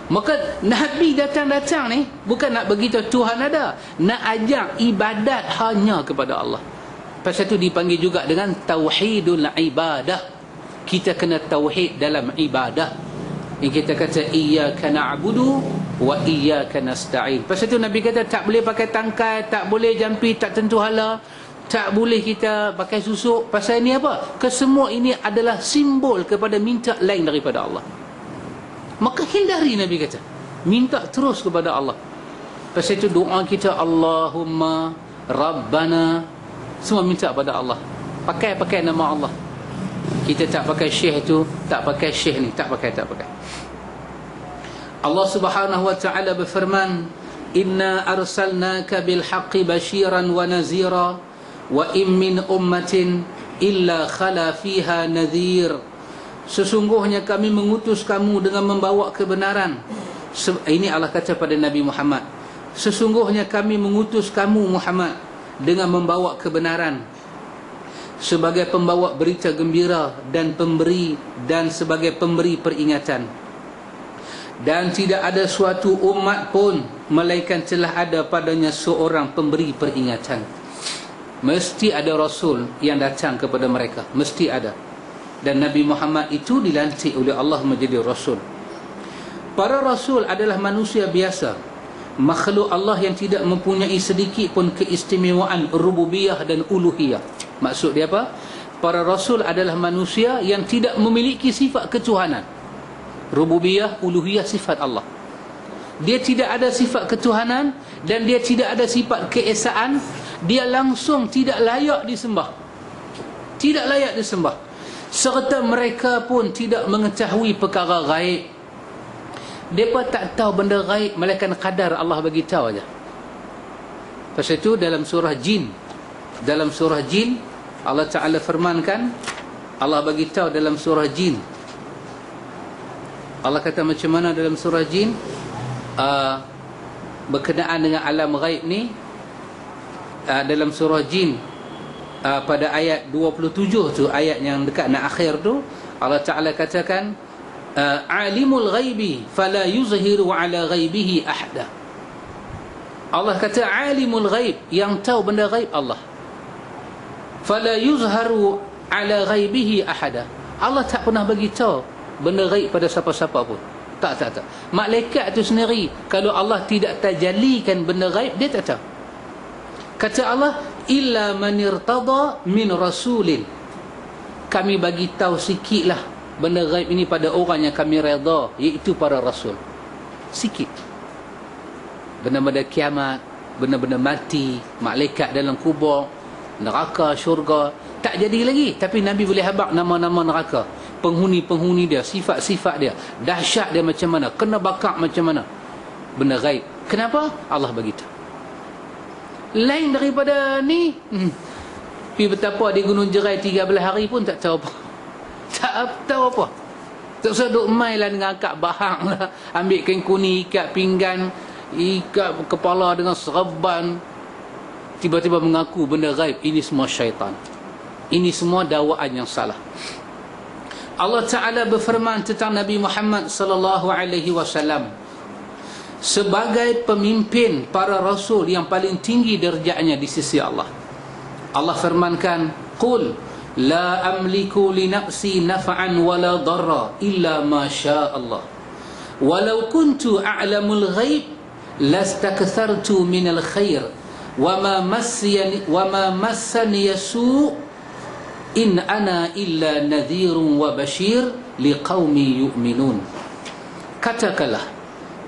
A: Maka Nabi datang ni bukan nak beritahu Tuhan ada, nak ajak ibadat hanya kepada Allah. Pasal itu dipanggil juga dengan tauhidul ibadah. Kita kena tauhid dalam ibadah. Yang kita kata iyyaka na'budu wa iyyaka nasta'in. Pasal itu Nabi kata tak boleh pakai tangkai, tak boleh jampi, tak tentu hala, tak boleh kita pakai susuk. Pasal ini apa? Kesemua ini adalah simbol kepada minta lain daripada Allah. Maka hindari, Nabi kata, minta terus kepada Allah. Pasal itu doa kita Allahumma Rabbana, semua minta pada Allah. Pakai nama Allah. Kita tak pakai syekh tu, tak pakai syekh ni, tak pakai. Allah Subhanahu wa ta'ala berfirman, inna arsalnaka bil haqqi basyiran wa nazira wa in min ummatin illa khala fiha nadhir. Sesungguhnya kami mengutus kamu dengan membawa kebenaran. Ini Allah kata pada Nabi Muhammad, sesungguhnya kami mengutus kamu Muhammad dengan membawa kebenaran, sebagai pembawa berita gembira dan sebagai pemberi peringatan. Dan tidak ada suatu umat pun melainkan telah ada padanya seorang pemberi peringatan. Mesti ada Rasul yang datang kepada mereka, mesti ada. Dan Nabi Muhammad itu dilantik oleh Allah menjadi Rasul. Para Rasul adalah manusia biasa, makhluk Allah yang tidak mempunyai sedikit pun keistimewaan rububiyah dan uluhiyah. Maksud dia apa? Para Rasul adalah manusia yang tidak memiliki sifat ketuhanan. Rububiyah, uluhiyah, sifat Allah. Dia tidak ada sifat ketuhanan dan dia tidak ada sifat keesaan. Dia langsung tidak layak disembah. Tidak layak disembah. Serta mereka pun tidak mengetahui perkara gaib. Mereka tak tahu benda gaib, melainkan qadar Allah bagi tahu aja. Pasal itu dalam surah Jin, Allah Ta'ala firmankan, Allah bagi tahu dalam surah Jin. Allah kata macam mana dalam surah Jin, berkenaan dengan alam ghaib ni, dalam surah Jin, pada ayat 27 tu, ayat yang dekat nak akhir tu, Allah Ta'ala katakan, alimul ghaibi fala yuzhiru ala ghaibihi ahada. Allah kata alimul ghaib, yang tahu benda ghaib Allah. Fala yuzharu ala ghaibihi ahada. Allah tak pernah bagi tahu benda ghaib pada siapa-siapa pun. Tak. Malaikat itu sendiri, kalau Allah tidak tajalikan benda ghaib, dia tak tahu. Kata Allah, illa man irtada min rasulin. Kami bagi tahu sikitlah benda ghaib ini pada orang yang kami redha, iaitu para rasul. Sikit. Benda-benda kiamat, benda-benda mati, malaikat dalam kubur, neraka, syurga, tak jadi lagi. Tapi Nabi boleh habaq nama-nama neraka, penghuni-penghuni dia, sifat-sifat dia, dahsyat dia macam mana, kena bakar macam mana. Benda gaib. Kenapa? Allah bagi tahu. Lain daripada ni, pergi betapa di Gunung Jerai 13 hari pun tak tahu apa. Tak tahu apa. Tak usah duk main lah dengan akak bahang lah, ambil kain kuning, ikat pinggan, ikat kepala dengan serban, tiba-tiba mengaku benda gaib. Ini semua syaitan. Ini semua dakwaan yang salah. Allah Ta'ala berfirman tentang Nabi Muhammad sallallahu alaihi wasallam sebagai pemimpin para rasul yang paling tinggi darjatnya di sisi Allah. Allah firmankan, qul la amliku li nafsi naf'an wala darra illa ma syaa Allah walau kuntu a'lamul ghaib lastakthartu minal khair wama massani yasu in ana illa nadhirun wa bashir liqaumi yu'minun. Katakanlah,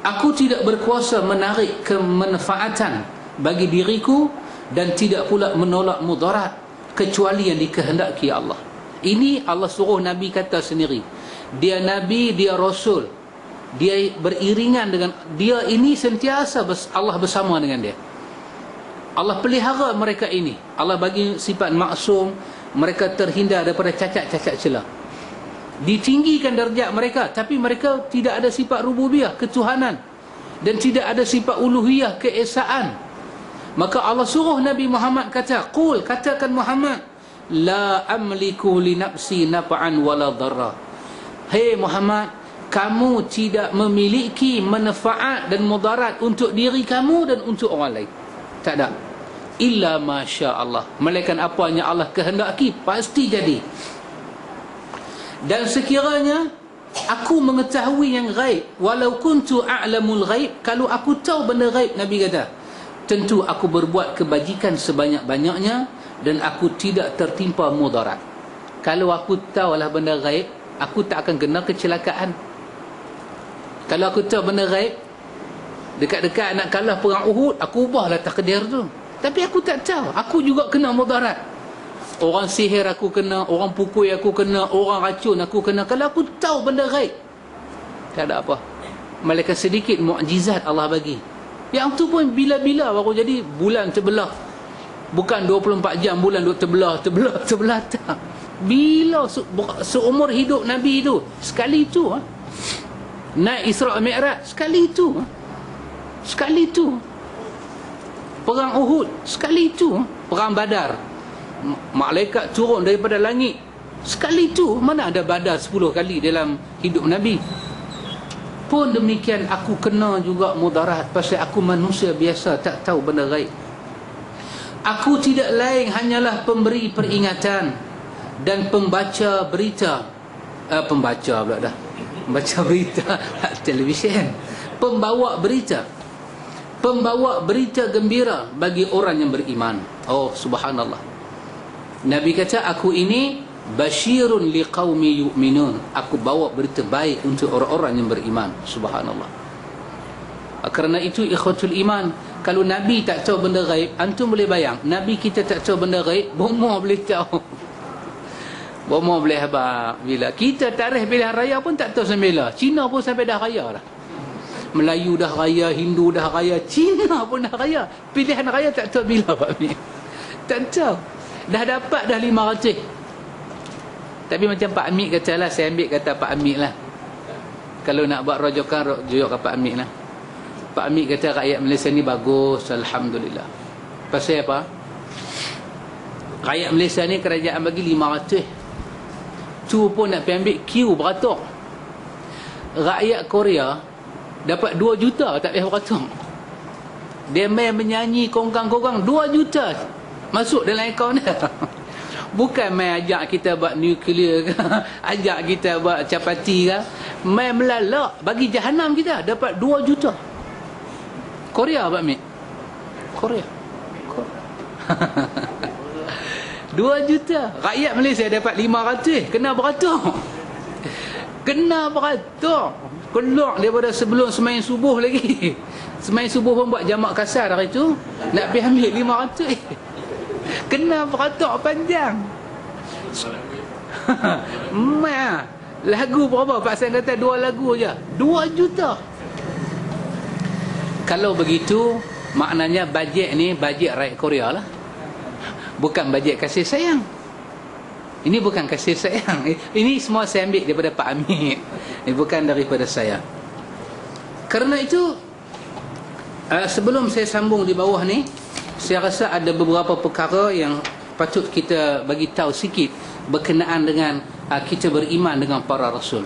A: aku tidak berkuasa menarik kemanfaatan bagi diriku dan tidak pula menolak mudarat kecuali yang dikehendaki Allah. Ini Allah suruh Nabi kata sendiri. Dia Nabi, dia Rasul, dia beriringan dengan dia, ini sentiasa Allah bersama dengan dia. Allah pelihara mereka ini. Allah bagi sifat maksum, mereka terhindar daripada cacat-cacat celah. Ditinggikan darjat mereka, tapi mereka tidak ada sifat rububiyah, ketuhanan. dan tidak ada sifat uluhiyah, keesaan. Maka Allah suruh Nabi Muhammad kata, qul, katakan Muhammad, la amliku li nafsi naf'an wala dharra. Hei Muhammad, kamu tidak memiliki manfaat dan mudarat untuk diri kamu dan untuk orang lain. Tak ada. Illa masya Allah, melainkan apa yang Allah kehendaki pasti jadi. Dan sekiranya aku mengetahui yang gaib, walau kuntu a'lamul gaib, kalau aku tahu benda gaib, Nabi kata, tentu aku berbuat kebajikan sebanyak-banyaknya dan aku tidak tertimpa mudarat. Kalau aku tahu lah benda gaib, aku tak akan kena kecelakaan. Kalau aku tahu benda gaib, dekat-dekat nak kalah perang Uhud, aku ubahlah takdir tu. Tapi aku tak tahu, aku juga kena mudarat. Orang sihir aku kena, orang pukul aku kena, orang racun aku kena. Kalau aku tahu benda gaib, tak ada apa, malaikat sedikit mukjizat Allah bagi. Yang tu pun bila-bila baru jadi bulan terbelah. Bukan 24 jam bulan duk terbelah tak. Bila seumur hidup Nabi tu, sekali tu naik Isra' Mi'raj, sekali tu. Sekali tu. Perang Uhud, sekali tu. Perang Badar, malaikat turun daripada langit, sekali tu. Mana ada Badar 10 kali dalam hidup Nabi. Pun demikian aku kena juga mudarat, pasal aku manusia biasa, tak tahu benda gaib. Aku tidak lain hanyalah pemberi peringatan dan pembaca berita. Pembaca pula dah, baca berita televisyen. Pembawa berita, pembawa berita gembira bagi orang yang beriman. Oh subhanallah. Nabi kata, aku ini basyirun liqaumi yu'minun, aku bawa berita baik untuk orang-orang yang beriman. Subhanallah. Kerana itu ikhwatul iman, kalau Nabi tak tahu benda gaib, antum boleh bayang, Nabi kita tak tahu benda gaib, bomoh boleh tahu. Bomoh boleh habaq. Bila kita tarikh pilihan raya pun tak tahu sembilan. Cina pun sampai dah raya dah. Melayu dah raya, Hindu dah raya, Cina pun dah raya. Pilihan raya tak tahu bila Pak Amir. Tak tahu. Dah dapat dah 500. Tapi macam Pak Amir kata lah, saya ambil kata Pak Amir lah. Kalau nak buat rojokan, rujuk ke Pak Amir lah. Pak Amir kata rakyat Malaysia ni bagus, alhamdulillah. Pasal apa? Rakyat Malaysia ni kerajaan bagi 500. Tu pun nak pergi ambil queue beratur. Rakyat Korea dapat 2 juta tak payah beratur. Dia main menyanyi kongkang-kongkang 2 juta masuk dalam akaun dia. Bukan main ajak kita buat nuklear ke, ajak kita buat capati ke, main melalak bagi jahanam kita, dapat 2 juta. Korea Pak Mik, Korea 2 juta. Rakyat Malaysia dapat 500, kena beratur. Kena beratur. Keluar daripada sebelum semayang subuh lagi. Semayang subuh pun buat jamak kasar hari tu, nak pergi ambil 500. Kena beratur panjang. Lagu berapa? Pak San kata 2 lagu je, 2 juta. Kalau begitu, maknanya bajet ni bajet rakyat Korea lah, bukan bajet kasih sayang. Ini bukan kasih sayang. Ini semua saya ambil daripada Pak Amir. Ini bukan daripada saya. Kerana itu, sebelum saya sambung di bawah ni, saya rasa ada beberapa perkara yang patut kita bagi tahu sikit berkenaan dengan kita beriman dengan para rasul.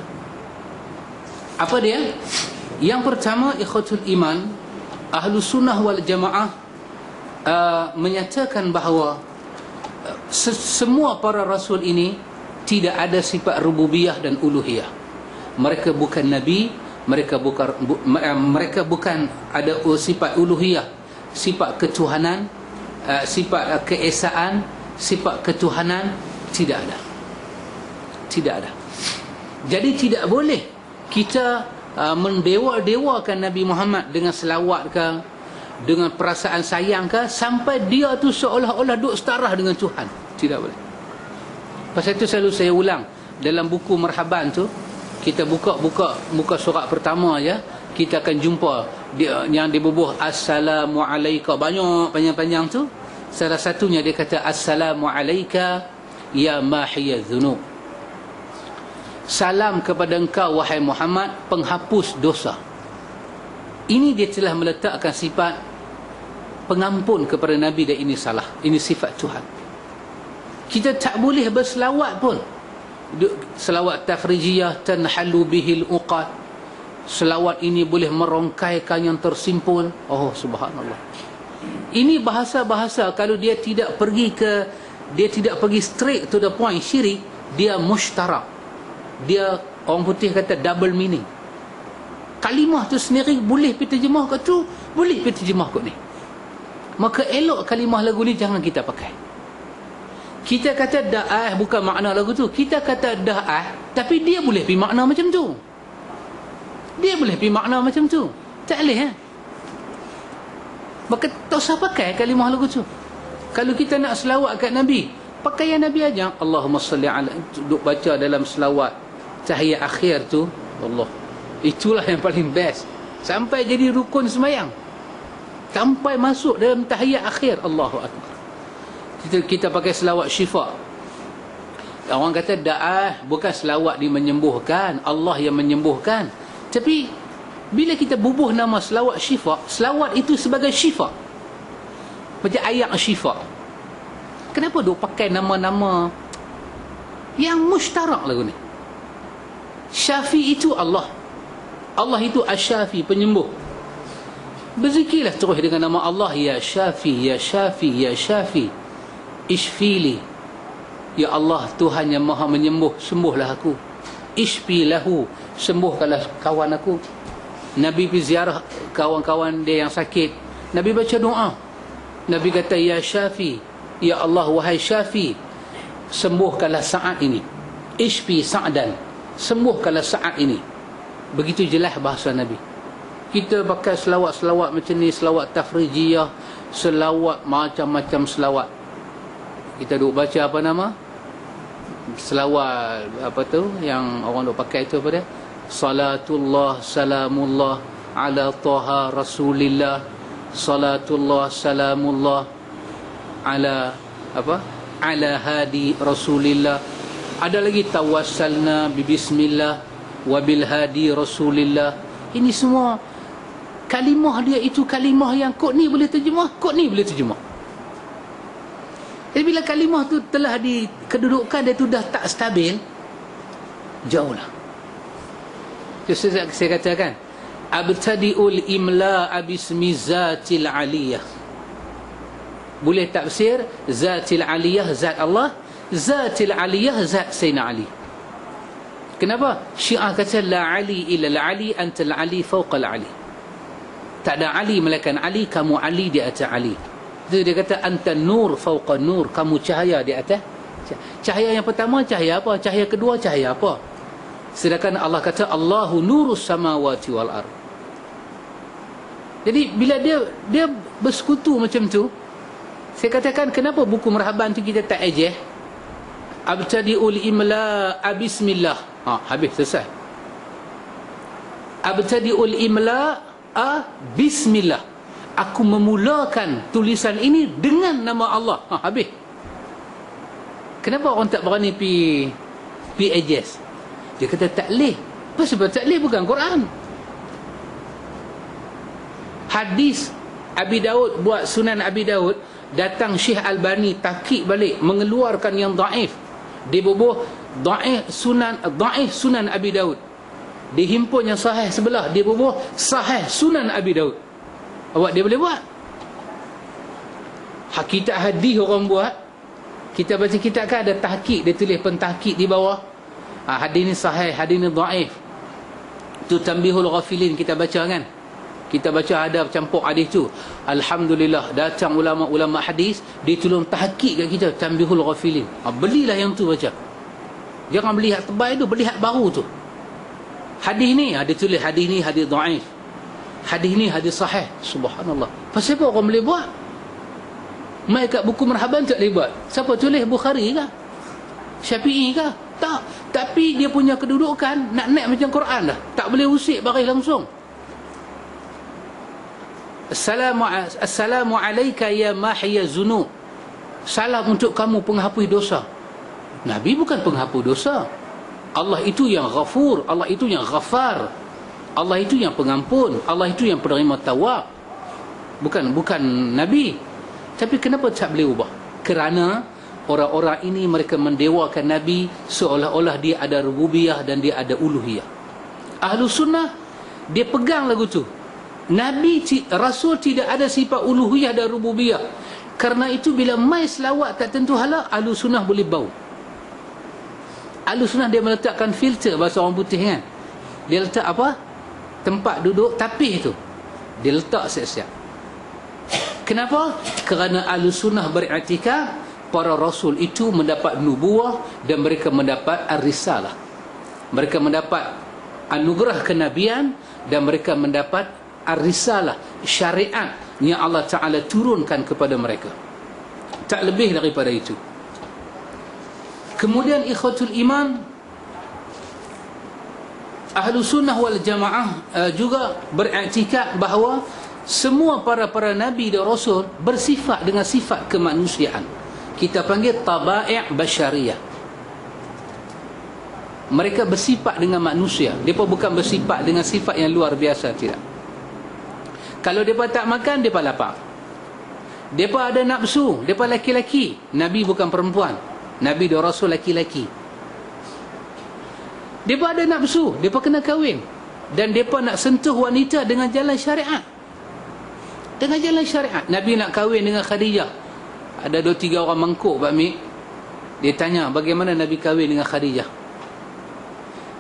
A: Apa dia? Yang pertama, ikhwatul iman, ahlu sunnah wal jamaah menyatakan bahawa semua para rasul ini tidak ada sifat rububiyah dan uluhiyah. Mereka bukan nabi, mereka bukan ada sifat uluhiyah, sifat ketuhanan, sifat keesaan, sifat ketuhanan, tidak ada. Tidak ada. Jadi tidak boleh kita mendewa-dewakan Nabi Muhammad dengan selawat ke, dengan perasaan sayang ke, sampai dia tu seolah-olah duk setara dengan Tuhan. Tidak boleh. Pasal itu selalu saya ulang, dalam buku Marhaban tu, kita buka surat pertama je, kita akan jumpa dia, yang dibubuh Assalamualaikum, banyak panjang-panjang tu. Salah satunya dia kata Assalamualaikum ya mahiyaz dzunub. Salam kepada engkau wahai Muhammad, penghapus dosa. Ini dia telah meletakkan sifat pengampun kepada Nabi, dan ini salah. Ini sifat Tuhan. Kita tak boleh berselawat pun. Selawat tafrijiyah, tanhalu bihil uqad. Selawat ini boleh merongkaikan yang tersimpun. Oh, subhanallah. Ini bahasa-bahasa, kalau dia tidak pergi straight to the point, syirik, dia mushtarak. Dia, orang putih kata, double meaning. Kalimah tu sendiri boleh pergi terjemah kat tu, boleh pergi terjemah kat ni. Maka elok kalimah lagu ni jangan kita pakai. Kita kata da'ah bukan makna lagu tu. Kita kata da'ah, tapi dia boleh pergi makna macam tu. Dia boleh pergi makna macam tu. Tak boleh, Maka tak usah pakai kalimah lagu tu. Kalau kita nak selawat kat Nabi, pakai yang Nabi ajar. Allahumma salli ala, duk baca dalam selawat tahiyat akhir tu, Allah, itulah yang paling best. Sampai jadi rukun semayang, sampai masuk dalam tahiyat akhir, Allahu Akbar. Kita pakai selawat syifa. Orang kata da'ah bukan selawat dia menyembuhkan, Allah yang menyembuhkan. Tapi bila kita bubuh nama selawat syifa, selawat itu sebagai syifa, macam ayat syifa. Kenapa duk pakai nama-nama yang mushtarak lagu ni? Syafi itu Allah, Allah itu asy-Syafi, penyembuh. Berzikirlah terus dengan nama Allah. Ya Syafi, Ya Syafi, Ya Syafi, Ishfili. Ya Allah, Tuhan yang maha menyembuh, sembuhlah aku. Ishfi lahu, sembuhkanlah kawan aku. Nabi pergi ziarah kawan-kawan dia yang sakit, Nabi baca doa. Nabi kata, Ya Syafi, Ya Allah, wahai Syafi, sembuhkanlah saat ini. Ishfi sa'dan, sembuhkanlah saat ini. Begitu jelas bahasa Nabi. Kita pakai selawat-selawat macam ni, selawat tafrijiyah, selawat macam-macam selawat. Kita duk baca apa nama? Selawat apa tu yang orang duk pakai tu apa dia? Salatullah salamullah ala taha rasulillah. Salatullah salamullah ala apa? Ala hadi rasulillah. Ada lagi tawassalna bi bismillah wa bil hadi rasulillah. Ini semua kalimah dia itu kalimah yang kod ni boleh terjemah, kod ni boleh terjemah. Jadi bila kalimah tu telah dikedudukan dia tu dah tak stabil, jauhlah. Jadi saya katakan, abtadi'ul imla bismi zatil aliyah. Boleh tafsir zatil aliyah, zat Allah, zatil aliyah, zat Sayyidina Ali. Kenapa? Syiah kata la ali illa al-ali, anta al-ali fawqa al-ali. Tak ada Ali melainkan Ali, kamu Ali di atas Ali. Itu dia kata anta nur fawqa nur, kamu cahaya di atas. Cahaya yang pertama cahaya apa? Cahaya kedua cahaya apa? Sedangkan Allah kata Allahu nurus samawati wal ard. Jadi bila dia bersekutu macam tu, saya katakan kenapa buku merhaban tu kita tak ejeh? Abtadi'ul imla bismillah. Habis, selesai. Abtadi'ul imla bismillah. Aku memulakan tulisan ini dengan nama Allah. Habis. Kenapa orang tak berani pi ejez? Dia kata tak leh. Sebab tak leh bukan Quran. Hadis Abi Daud, buat Sunan Abi Daud, datang Syekh Albani tahqiq balik, mengeluarkan yang daif. Dia bubuh daif Sunan Abi Daud. Dihimpun yang sahih sebelah, dia bubuh sahih Sunan Abi Daud. Awak dia boleh buat. Kitab hadis orang buat. Kita baca kitab kan ada tahqiq, dia tulis pentahqiq di bawah. Hadis ni sahih, hadis ni dhaif. Tu Tanbihul Ghafilin kita baca kan. Kita baca ada campur hadis tu. Alhamdulillah datang ulama-ulama hadis, dia tolong tahqiq kat kita Tanbihul Ghafilin. Belilah yang tu baca. Jangan beli hak tebal tu, beli hak baru tu. Hadis ni ada tulis hadis ni hadis dhaif. Hadis ni hadis sahih. Subhanallah. Pasal apa orang boleh buat? Mai kat buku merhaban tak boleh buat. Siapa tulis? Bukhari ke? Syafi'i ke? Tak. Tapi dia punya kedudukan nak naik macam Quran dah. Tak boleh usik baris langsung. Assalamu alayka ya mahiya zunub. Salam untuk kamu penghapus dosa. Nabi bukan penghapus dosa. Allah itu yang ghafur, Allah itu yang ghafar. Allah itu yang pengampun, Allah itu yang penerima tawab, bukan Nabi. Tapi kenapa tak boleh ubah? Kerana orang-orang ini mereka mendewakan Nabi seolah-olah dia ada rububiyah dan dia ada uluhiyah. Ahlu sunnah dia pegang lagu tu, Nabi Rasul tidak ada sifat uluhiyah dan rububiyah. Karena itu bila mai selawat tak tentu hala, ahlu sunnah boleh bau. Ahlu sunnah dia meletakkan filter, bahasa orang putih kan, dia letak apa, tempat duduk tapih tu dia letak siap-siap. Kenapa? Kerana ahlu sunnah beriktikad para rasul itu mendapat nubuah dan mereka mendapat ar-risalah, mereka mendapat anugerah kenabian dan mereka mendapat ar-risalah, syariat yang Allah Ta'ala turunkan kepada mereka. Tak lebih daripada itu. Kemudian ikhwatul iman, ahlu sunnah wal jamaah juga beriktikad bahawa semua para nabi dan rasul bersifat dengan sifat kemanusiaan. Kita panggil tabai' basyariyah. Mereka bersifat dengan manusia. Mereka bukan bersifat dengan sifat yang luar biasa, tidak. Kalau mereka tak makan, mereka lapar. Mereka ada nafsu, mereka laki-laki. Nabi bukan perempuan, Nabi dan Rasul laki-laki. Mereka ada nafsu, mereka kena kahwin. Dan mereka nak sentuh wanita dengan jalan syariat. Dengan jalan syariat. Nabi nak kahwin dengan Khadijah. Ada 2-3 orang mangkuk, Pak Mik. Dia tanya, bagaimana Nabi kahwin dengan Khadijah?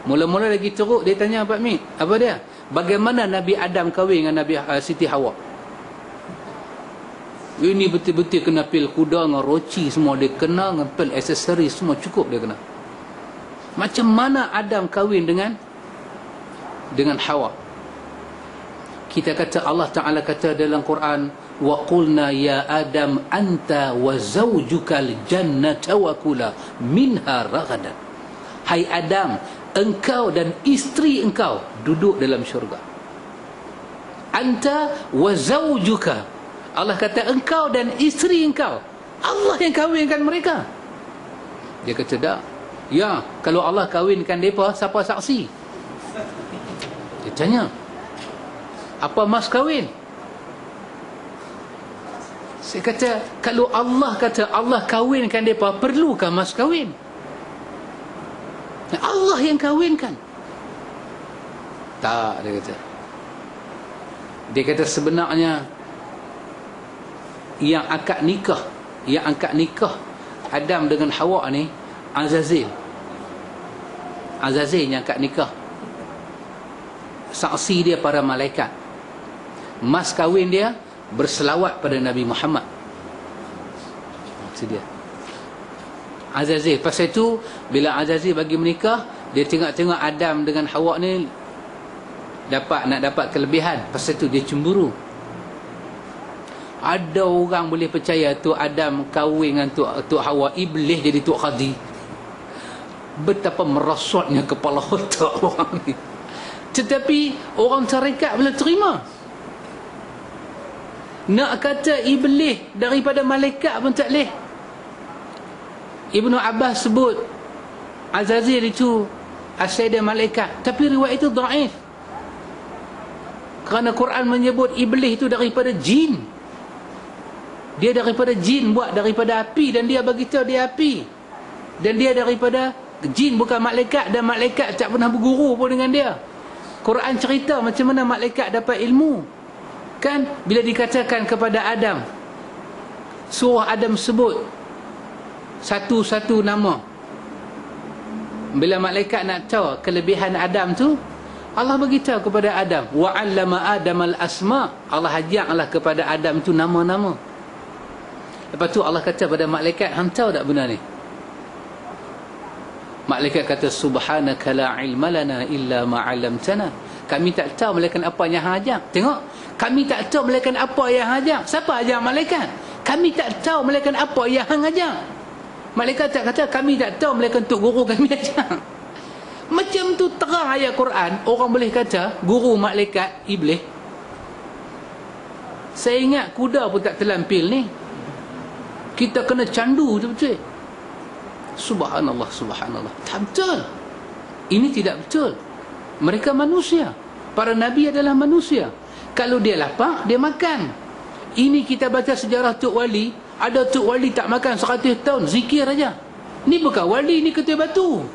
A: Mula-mula lagi teruk, dia tanya Pak Mik, apa dia? Bagaimana Nabi Adam kahwin dengan Nabi Siti Hawa? Ini betul-betul kena pil kuda dengan roci semua dia kena, dengan pil aksesori semua cukup dia kena. Macam mana Adam kahwin dengan Hawa? Kita kata, Allah Ta'ala kata dalam Quran, wa qulna ya Adam anta wa zawjukal jannata wa kula minha ragadan. Hai Adam, engkau dan isteri engkau duduk dalam syurga. Anta wa zawjuka, Allah kata engkau dan isteri engkau, Allah yang kahwinkan mereka. Dia kata tak. Ya, kalau Allah kahwinkan mereka, siapa saksi? Dia tanya, apa mas kahwin? Saya kata, kalau Allah kata Allah kahwinkan mereka, perlukah mas kahwin? Allah yang kahwinkan. Tak, dia kata. Dia kata sebenarnya yang akad nikah Adam dengan Hawa ni Azazil yang akad nikah. Saksi dia para malaikat. Mas kahwin dia berselawat pada Nabi Muhammad. Itu dia Azazil. Pasal itu bila Azazil bagi menikah, dia tengok-tengok Adam dengan Hawa ni nak dapat kelebihan. Pasal itu dia cemburu. Ada orang boleh percaya tu Adam kahwin dengan Tok Hawa, Iblis jadi Tok Khadi. Betapa merosotnya kepala otak orang ni. Tetapi orang tarekat boleh terima. Nak kata Iblis daripada malaikat pun tak boleh. Ibnu Abbas sebut Azazil itu asal dia malaikat, tapi riwayat itu dhaif. Kerana Quran menyebut Iblis itu daripada jin. Dia daripada jin, buat daripada api, dan dia bagi tahu dia api. Dan dia daripada jin, bukan malaikat, dan malaikat tak pernah berguru pun dengan dia. Quran cerita macam mana malaikat dapat ilmu. Kan bila dikatakan kepada Adam, surah Adam sebut satu-satu nama. Bila malaikat nak tahu kelebihan Adam tu, Allah beritahu kepada Adam, wa 'allama Adam al-asma. Allah ajarlah kepada Adam tu nama-nama. Lepas tu Allah kata pada malaikat, hang tahu tak benda ni? Malaikat kata, subhanaka la ilma lana illa ma 'allamtana. Kami tak tahu melainkan apa yang hang ajar. Tengok, kami tak tahu melainkan apa yang hang ajar. Siapa ajar malaikat? Kami tak tahu melainkan apa yang hang ajar. Malaikat tak kata kami tak tahu melainkan tok guru kami ajar. Macam tu terang ayat Quran, orang boleh kata guru malaikat Iblis. Saya ingat kuda pun tak terlampil ni. Kita kena candu betul-betul. Subhanallah, subhanallah. Tak betul. Ini tidak betul. Mereka manusia. Para Nabi adalah manusia. Kalau dia lapar, dia makan. Ini kita baca sejarah Tok Wali. Ada Tok Wali tak makan 100 tahun, zikir aja. Ni bukan wali, ni ketua batu.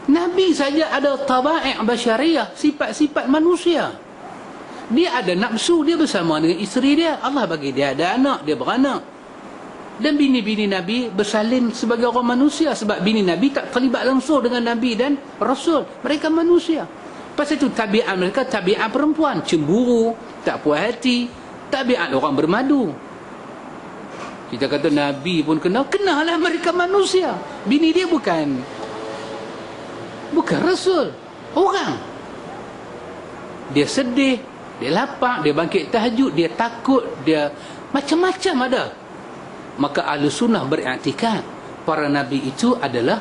A: Nabi saja ada tabai' basyariah, sifat-sifat manusia. Dia ada nafsu, dia bersama dengan isteri dia. Allah bagi dia ada anak, dia beranak. Dan bini-bini Nabi bersalin sebagai orang manusia. Sebab bini Nabi tak terlibat langsung dengan Nabi dan Rasul. Mereka manusia. Pasal itu tabiat mereka tabiat perempuan. Cemburu, tak puas hati. Tabiat orang bermadu. Kita kata Nabi pun kenalah mereka manusia. Bini dia bukan Rasul, orang. Dia sedih, dia lapar, dia bangkit tahajud, dia takut, dia macam-macam ada. Maka ahli sunnah beriktikad para Nabi itu adalah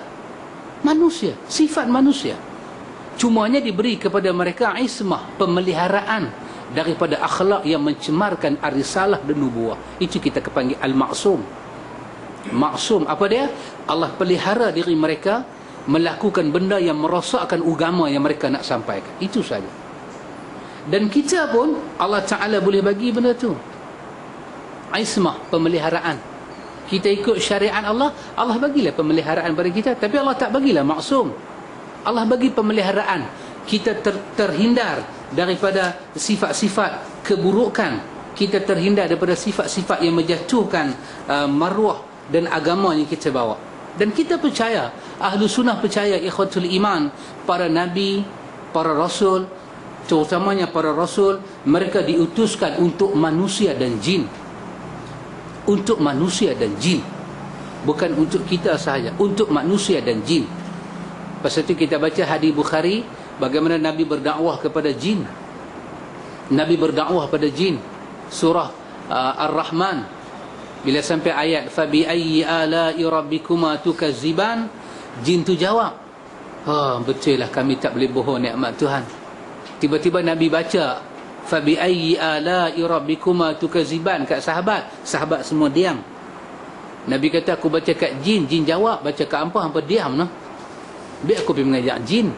A: manusia, sifat manusia. Cumanya diberi kepada mereka ismah, pemeliharaan daripada akhlak yang mencemarkan ar-risalah dan nubuah. Itu kita panggil al-maksum. Maksum apa dia? Allah pelihara diri mereka melakukan benda yang merosakkan agama yang mereka nak sampaikan. Itu saja. Dan kita pun Allah Ta'ala boleh bagi benda tu, ismah, pemeliharaan. Kita ikut syariat Allah, Allah bagilah pemeliharaan pada kita. Tapi Allah tak bagilah maksum. Allah bagi pemeliharaan. Kita terhindar daripada sifat-sifat keburukan. Kita terhindar daripada sifat-sifat yang menjatuhkan maruah dan agama yang kita bawa. Dan kita percaya, ahlu sunnah percaya, ikhwatul iman, para nabi, para rasul, terutamanya para rasul, mereka diutuskan untuk manusia dan jin. Untuk manusia dan jin, bukan untuk kita sahaja, untuk manusia dan jin. Pasal itu kita baca hadis Bukhari, bagaimana Nabi berdakwah kepada jin. Nabi berdakwah pada jin. Surah Ar-Rahman, bila sampai ayat fabi ayyi ala'i rabbikuma tukazziban, jin tu jawab, betul lah, kami tak boleh bohong nikmat Tuhan. Tiba-tiba Nabi baca fabi ayyi ala'i rabbikuma tukazziban kat sahabat semua diam. Nabi kata, aku baca kat jin, jin jawab. Baca kat hampa diam lah. Biar aku pergi mengajak jin.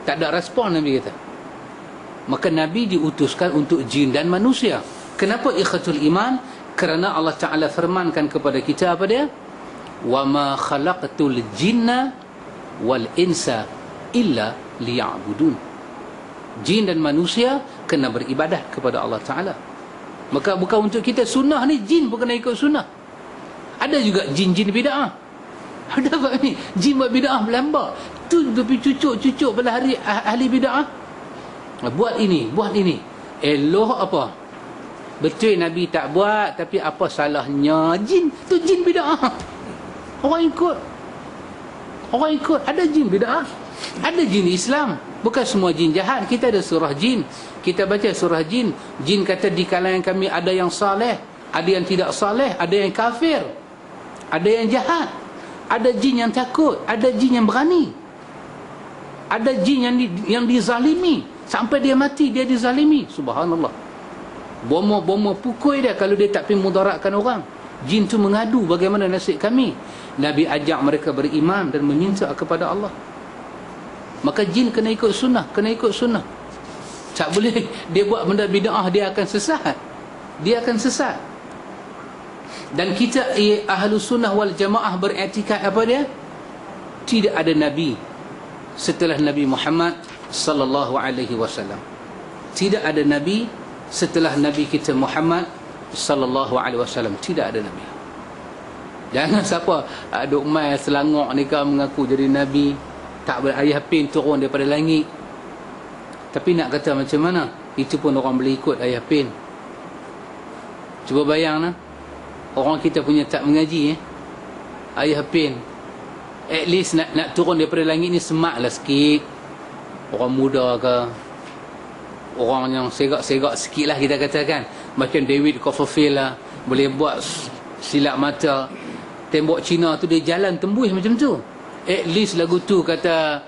A: Tak ada respon, Nabi kata. Maka Nabi diutuskan untuk jin dan manusia. Kenapa ikhwatul iman? Kerana Allah Ta'ala firmankan kepada kita apa dia? Wa ma khalaqtul jinna wal insa illa liya'budun. Jin dan manusia kena beribadat kepada Allah Ta'ala. Maka bukan untuk kita. Sunnah ni jin pun kena ikut sunnah. Ada juga jin-jin bid'ah. Ada apa ni? Jin buat bid'ah melambak. Tu tapi cucuk pada ahli bid'ah. Buat ini. Eloh apa? Betul Nabi tak buat, tapi apa salahnya? Jin, tu jin bid'ah. Orang ikut. Ada jin bid'ah, ada jin Islam. Bukan semua jin jahat. Kita ada surah jin. Kita baca surah jin. Jin kata di kalangan kami ada yang saleh, ada yang tidak saleh, ada yang kafir, ada yang jahat. Ada jin yang takut, ada jin yang berani. Ada jin yang dizalimi. Sampai dia mati, dia dizalimi. Subhanallah. Bomo pukul dia kalau dia tak pergi mudaratkan orang. Jin tu mengadu, bagaimana nasib kami. Nabi ajak mereka beriman dan meminta kepada Allah. Maka jin kena ikut sunnah. Tak boleh dia buat benda bid'ah, dia akan sesat. Dan kita ahlu sunnah wal jamaah beriktikad apa dia? Tidak ada Nabi setelah Nabi Muhammad sallallahu alaihi wasallam. Tidak ada Nabi setelah Nabi kita Muhammad sallallahu alaihi wasallam. Tidak ada Nabi. Jangan siapa duk mai Selangor ni kan mengaku jadi Nabi, tak berayah pin turun daripada langit. Tapi nak kata macam mana, itu pun orang boleh ikut ayah pin. Cuba bayang lah, orang kita punya tak mengaji ayah pin. At least nak turun daripada langit ni semak lah sikit. Orang muda ke, orang yang segak-segak sikit lah kita katakan. Macam David Copperfield lah, boleh buat silap mata. Tembok Cina tu dia jalan tembus macam tu. At least lagu tu kata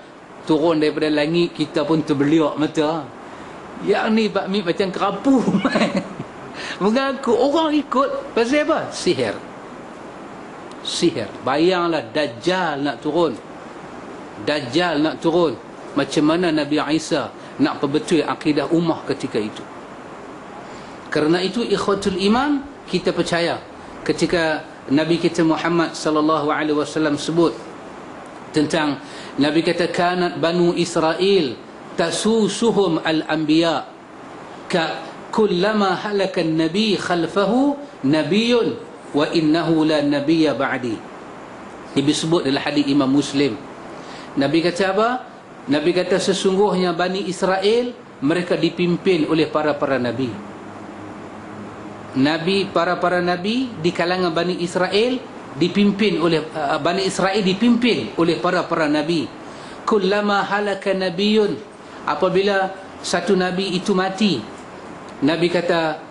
A: turun daripada langit, kita pun terbeliak mata. Yang ni Pak Mi macam kerapu. Mengaku orang ikut pasal apa? Sihir. Bayanglah Dajjal nak turun. macam mana Nabi Isa nak perbetul akidah ummah ketika itu. Kerana itu ikhwatul iman, kita percaya ketika Nabi kita Muhammad sallallahu alaihi wasallam sebut tentang, Nabi kata, kanat banu Israel tasusuhum al-anbiya ka kullama halaka an-nabi khalfahu nabiyyun wa innahu la nabiyya ba'di. Ini disebut dalam hadis Imam Muslim. Nabi kata apa? Nabi kata sesungguhnya Bani Israel mereka dipimpin oleh para nabi. Para nabi di kalangan Bani Israel dipimpin oleh para nabi. Kullama halaka nabiyyun, apabila satu nabi itu mati, Nabi kata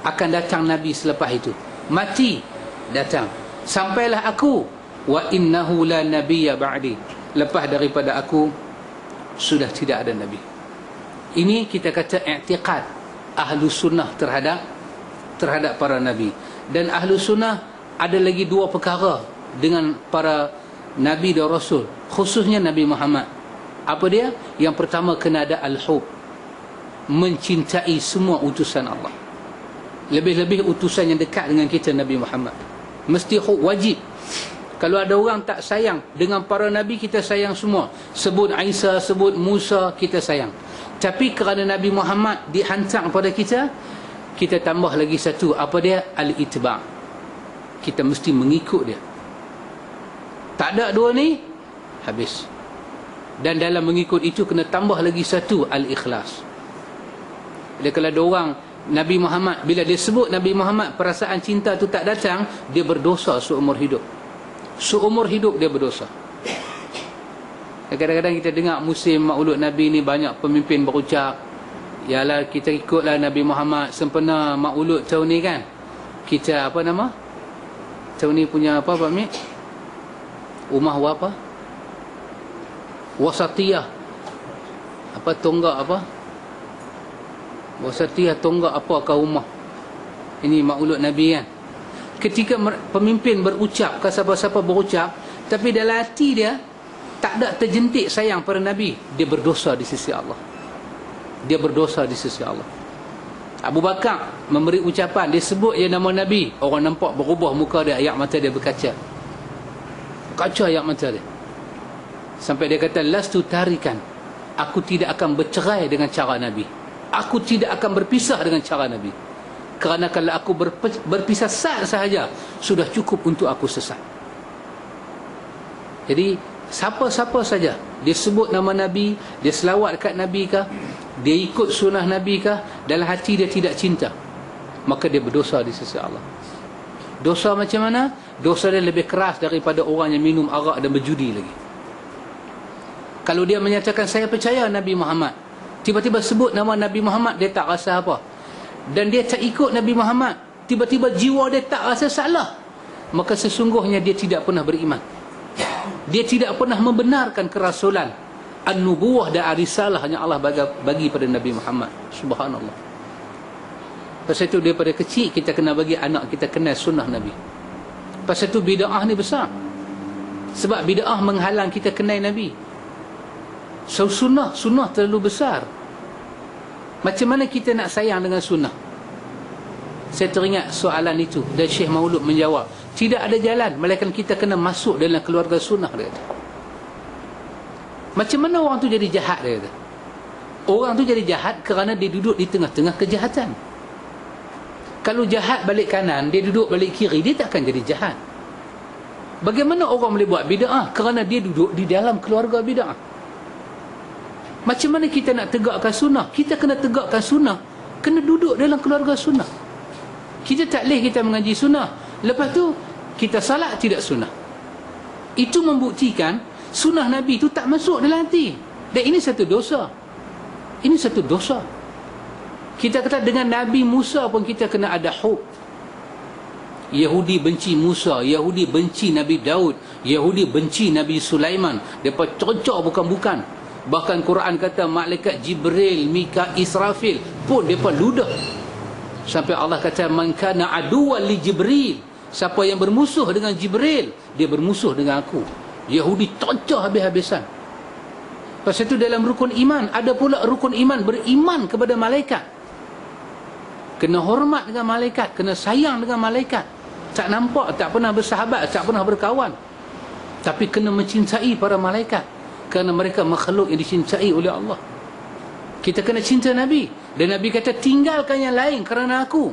A: akan datang nabi selepas itu. Mati, datang. Sampailah aku, wa innahu la nabiyya ba'di. Lepas daripada aku sudah tidak ada nabi. Ini kita kata i'tiqad ahlu sunnah terhadap para nabi. Dan ahlu sunnah ada lagi dua perkara dengan para nabi dan rasul, khususnya Nabi Muhammad. Apa dia? Yang pertama, kena ada al-hub, mencintai semua utusan Allah, lebih-lebih utusan yang dekat dengan kita, Nabi Muhammad. Mesti hub, wajib. Kalau ada orang tak sayang dengan para nabi, kita sayang semua. Sebut Isa, sebut Musa, kita sayang. Tapi kerana Nabi Muhammad dihantar kepada kita, kita tambah lagi satu. Apa dia? Al-itba'. Kita mesti mengikut dia. Tak ada dua ni, habis. Dan dalam mengikut itu kena tambah lagi satu, al-ikhlas. Jadi kalau ada orang Nabi Muhammad, bila dia sebut Nabi Muhammad, perasaan cinta tu tak datang, dia berdosa seumur hidup. Seumur hidup dia berdosa. Kadang-kadang kita dengar musim Maulud Nabi ni banyak pemimpin berucap, yalah kita ikutlah Nabi Muhammad sempena Maulud tahun ni kan. Kita apa nama? Tahun ni punya apa Pak Mit? Ummah apa? Wasatiyah. Apa tonggak apa? Wasatiyah tonggak apa kau ummah? Ini Maulud Nabi kan. Ketika pemimpin berucap, ke siapa-siapa berucap, tapi dalam hati dia tak ada terjentik sayang pada Nabi, dia berdosa di sisi Allah. Dia berdosa di sisi Allah. Abu Bakar memberi ucapan, dia sebut je nama Nabi, orang nampak berubah muka dia, air mata dia berkaca. Kaca air mata dia. Sampai dia kata, lastu tarikan, aku tidak akan bercerai dengan cara Nabi. Aku tidak akan berpisah dengan cara Nabi. Kerana kalau aku berpisah sahaja, sudah cukup untuk aku sesat. Jadi siapa-siapa saja dia sebut nama Nabi, dia selawat dekat Nabi kah, dia ikut sunnah Nabi kah, dalam hati dia tidak cinta, maka dia berdosa di sisi Allah. Dosa macam mana? Dosa dia lebih keras daripada orang yang minum arak dan berjudi lagi. Kalau dia menyatakan saya percaya Nabi Muhammad, tiba-tiba sebut nama Nabi Muhammad, dia tak rasa apa, dan dia tak ikut Nabi Muhammad, tiba-tiba jiwa dia tak rasa salah, maka sesungguhnya dia tidak pernah beriman. Dia tidak pernah membenarkan kerasulan, an-nubuwah dan ar-risalah hanya Allah bagi pada Nabi Muhammad. Subhanallah. Pasal itu daripada kecil kita kena bagi anak kita kenal sunnah Nabi. Pasal itu bid'ah ni besar, sebab bid'ah menghalang kita kenal Nabi. So sunnah terlalu besar. Macam mana kita nak sayang dengan sunnah? Saya teringat soalan itu, dan Syekh Maulud menjawab, tidak ada jalan melainkan kita kena masuk dalam keluarga sunnah, dia kata. Macam mana orang tu jadi jahat, dia kata? Orang tu jadi jahat kerana dia duduk di tengah-tengah kejahatan. Kalau jahat balik kanan, dia duduk balik kiri, dia takkan jadi jahat. Bagaimana orang boleh buat bid'ah? Kerana dia duduk di dalam keluarga bid'ah. Macam mana kita nak tegakkan sunnah? Kita kena tegakkan sunnah, kena duduk dalam keluarga sunnah. Kita tak boleh kita mengaji sunnah, lepas tu kita salat tidak sunnah. Itu membuktikan sunnah Nabi itu tak masuk dalam hati. Dan ini satu dosa. Ini satu dosa. Kita kata dengan Nabi Musa pun kita kena ada hub. Yahudi benci Musa, Yahudi benci Nabi Daud, Yahudi benci Nabi Sulaiman. Mereka cercah bukan-bukan. Bahkan Quran kata malaikat Jibril, Mika, Israfil pun mereka ludah. Sampai Allah kata man kana aduwwan li Jibril, siapa yang bermusuh dengan Jibril, dia bermusuh dengan aku. Yahudi cercah habis-habisan. Lepas itu dalam rukun iman ada pula rukun iman beriman kepada malaikat. Kena hormat dengan malaikat, kena sayang dengan malaikat. Tak nampak, tak pernah bersahabat, tak pernah berkawan, tapi kena mencintai para malaikat kerana mereka makhluk yang dicintai oleh Allah. Kita kena cinta Nabi, dan Nabi kata tinggalkan yang lain kerana aku.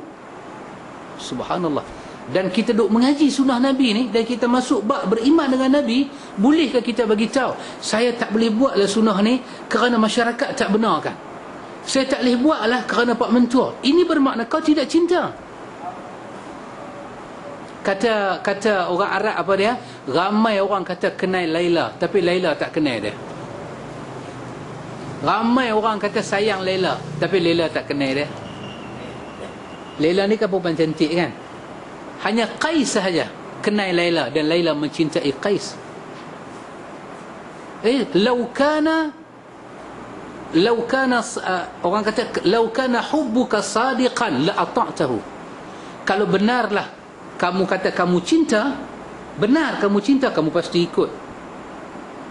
A: Subhanallah. Dan kita duk mengaji sunnah Nabi ni, dan kita masuk bab beriman dengan Nabi, bolehkah kita bagi tahu saya tak boleh buatlah sunnah ni kerana masyarakat tak benarkan, saya tak boleh buatlah kerana Pak Mentua? Ini bermakna kau tidak cinta. Kata orang Arab apa dia? Ramai orang kata kenal Laila, tapi Laila tak kenal dia. Ramai orang kata sayang Laila, tapi Laila tak kenal dia. Laila ni kan perempuan cantik kan? Hanya Qais sahaja kenal Laila, dan Laila mencintai Qais. Orang kata law kana hubbuka sadiqan la ata'tahu. Kalau benarlah kamu kata kamu cinta, benar kamu cinta, kamu pasti ikut.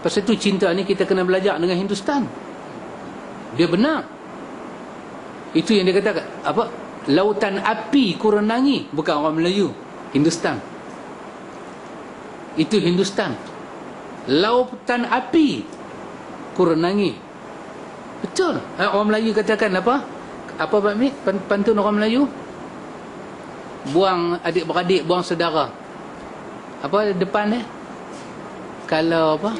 A: Pasal itu cinta ni kita kena belajar dengan Hindustan. Dia benar. Itu yang dia kata apa? Lautan api ku renangi, bukan orang Melayu, Hindustan. Itu Hindustan. Lautan api ku renangi. Betul. Orang Melayu katakan apa? Apa Pak Mik? Pantun orang Melayu? Buang adik-beradik, buang saudara. Apa depan dia? Kalau apa?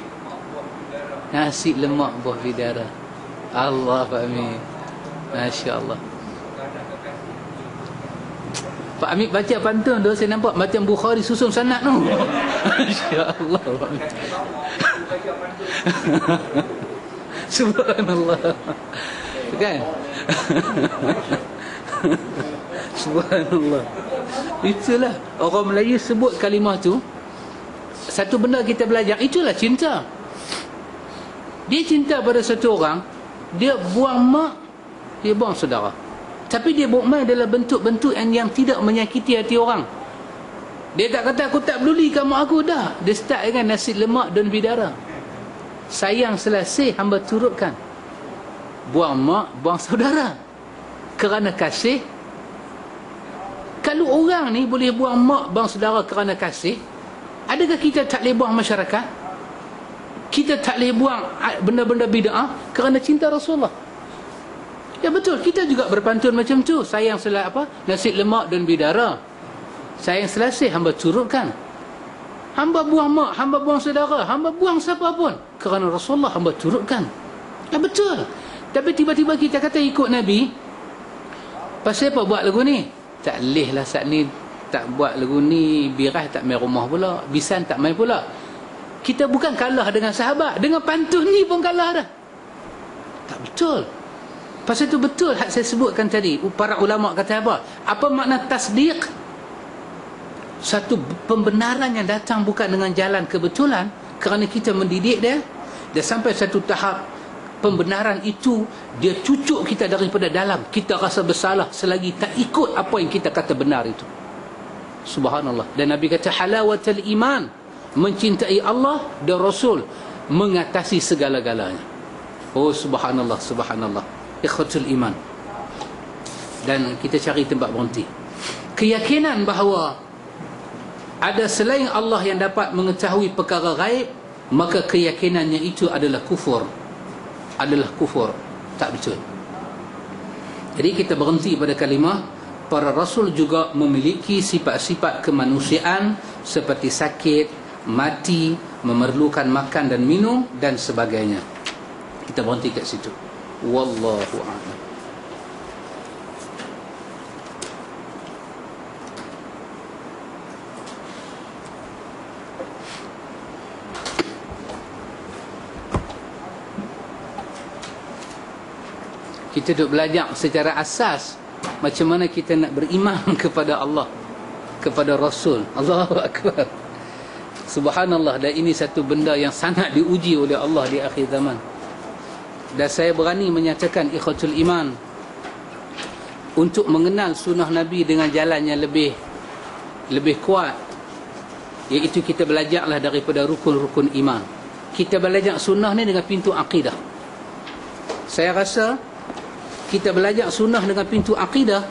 A: Nasi lemak buah bidara. Allah Pak Mik. Masya Allah. Pak Amir baca pantun tu, saya nampak macam Bukhari susun sanad tu. Masya-Allah. Subhanallah. Kan? Subhanallah. Itulah orang Melayu sebut kalimah tu. Satu benda kita belajar, itulah cinta. Dia cinta pada satu orang, dia buang mak, dia buang saudara. Tapi dia buang adalah bentuk-bentuk yang tidak menyakiti hati orang. Dia tak kata aku tak peduli kamu aku dah. Dia start dengan nasi lemak dan bidara. Sayang selasih hamba turutkan. Buang mak, buang saudara. Kerana kasih. Kalau orang ni boleh buang mak, buang saudara kerana kasih, adakah kita tak boleh buang masyarakat? Kita tak boleh buang benda-benda bid'ah kerana cinta Rasulullah? Ya betul, kita juga berpantun macam tu. Sayang nasi lemak dan bidara. Sayang selasih hamba turutkan. Hamba buang mak, hamba buang saudara, hamba buang siapa pun kerana Rasulullah hamba turutkan. Ya betul. Tapi tiba-tiba kita kata ikut Nabi, pasal apa buat lagu ni? Tak leh lah saat ni tak buat lagu ni, birah tak main rumah pula, bisan tak main pula. Kita bukan kalah dengan sahabat, dengan pantun ni pun kalah dah. Tak betul. Pasal itu betul hak saya sebutkan tadi. Para ulama kata apa? Apa makna tasdiq? Satu pembenaran yang datang bukan dengan jalan kebetulan, kerana kita mendidik dia, dan sampai satu tahap pembenaran itu dia cucuk kita daripada dalam. Kita rasa bersalah selagi tak ikut apa yang kita kata benar itu. Subhanallah. Dan Nabi kata halawatul iman, mencintai Allah dan Rasul mengatasi segala-galanya. Oh subhanallah, subhanallah. Ikhwatul iman. Dan kita cari tempat berhenti. Keyakinan bahawa ada selain Allah yang dapat mengetahui perkara gaib, maka keyakinannya itu adalah kufur. Adalah kufur. Tak betul. Jadi kita berhenti pada kalimah para rasul juga memiliki sifat-sifat kemanusiaan seperti sakit, mati, memerlukan makan dan minum dan sebagainya. Kita berhenti kat situ. Wallahu a'lam. Kita duk belajar secara asas macam mana kita nak beriman kepada Allah, kepada Rasul. Allahu Akbar. Subhanallah. Dan ini satu benda yang sangat diuji oleh Allah di akhir zaman. Dan saya berani menyatakan ikhwatul iman, untuk mengenal sunnah Nabi dengan jalan yang lebih kuat, iaitu kita belajarlah daripada rukun-rukun iman. Kita belajar sunnah ni dengan pintu akidah. Saya rasa kita belajar sunnah dengan pintu akidah,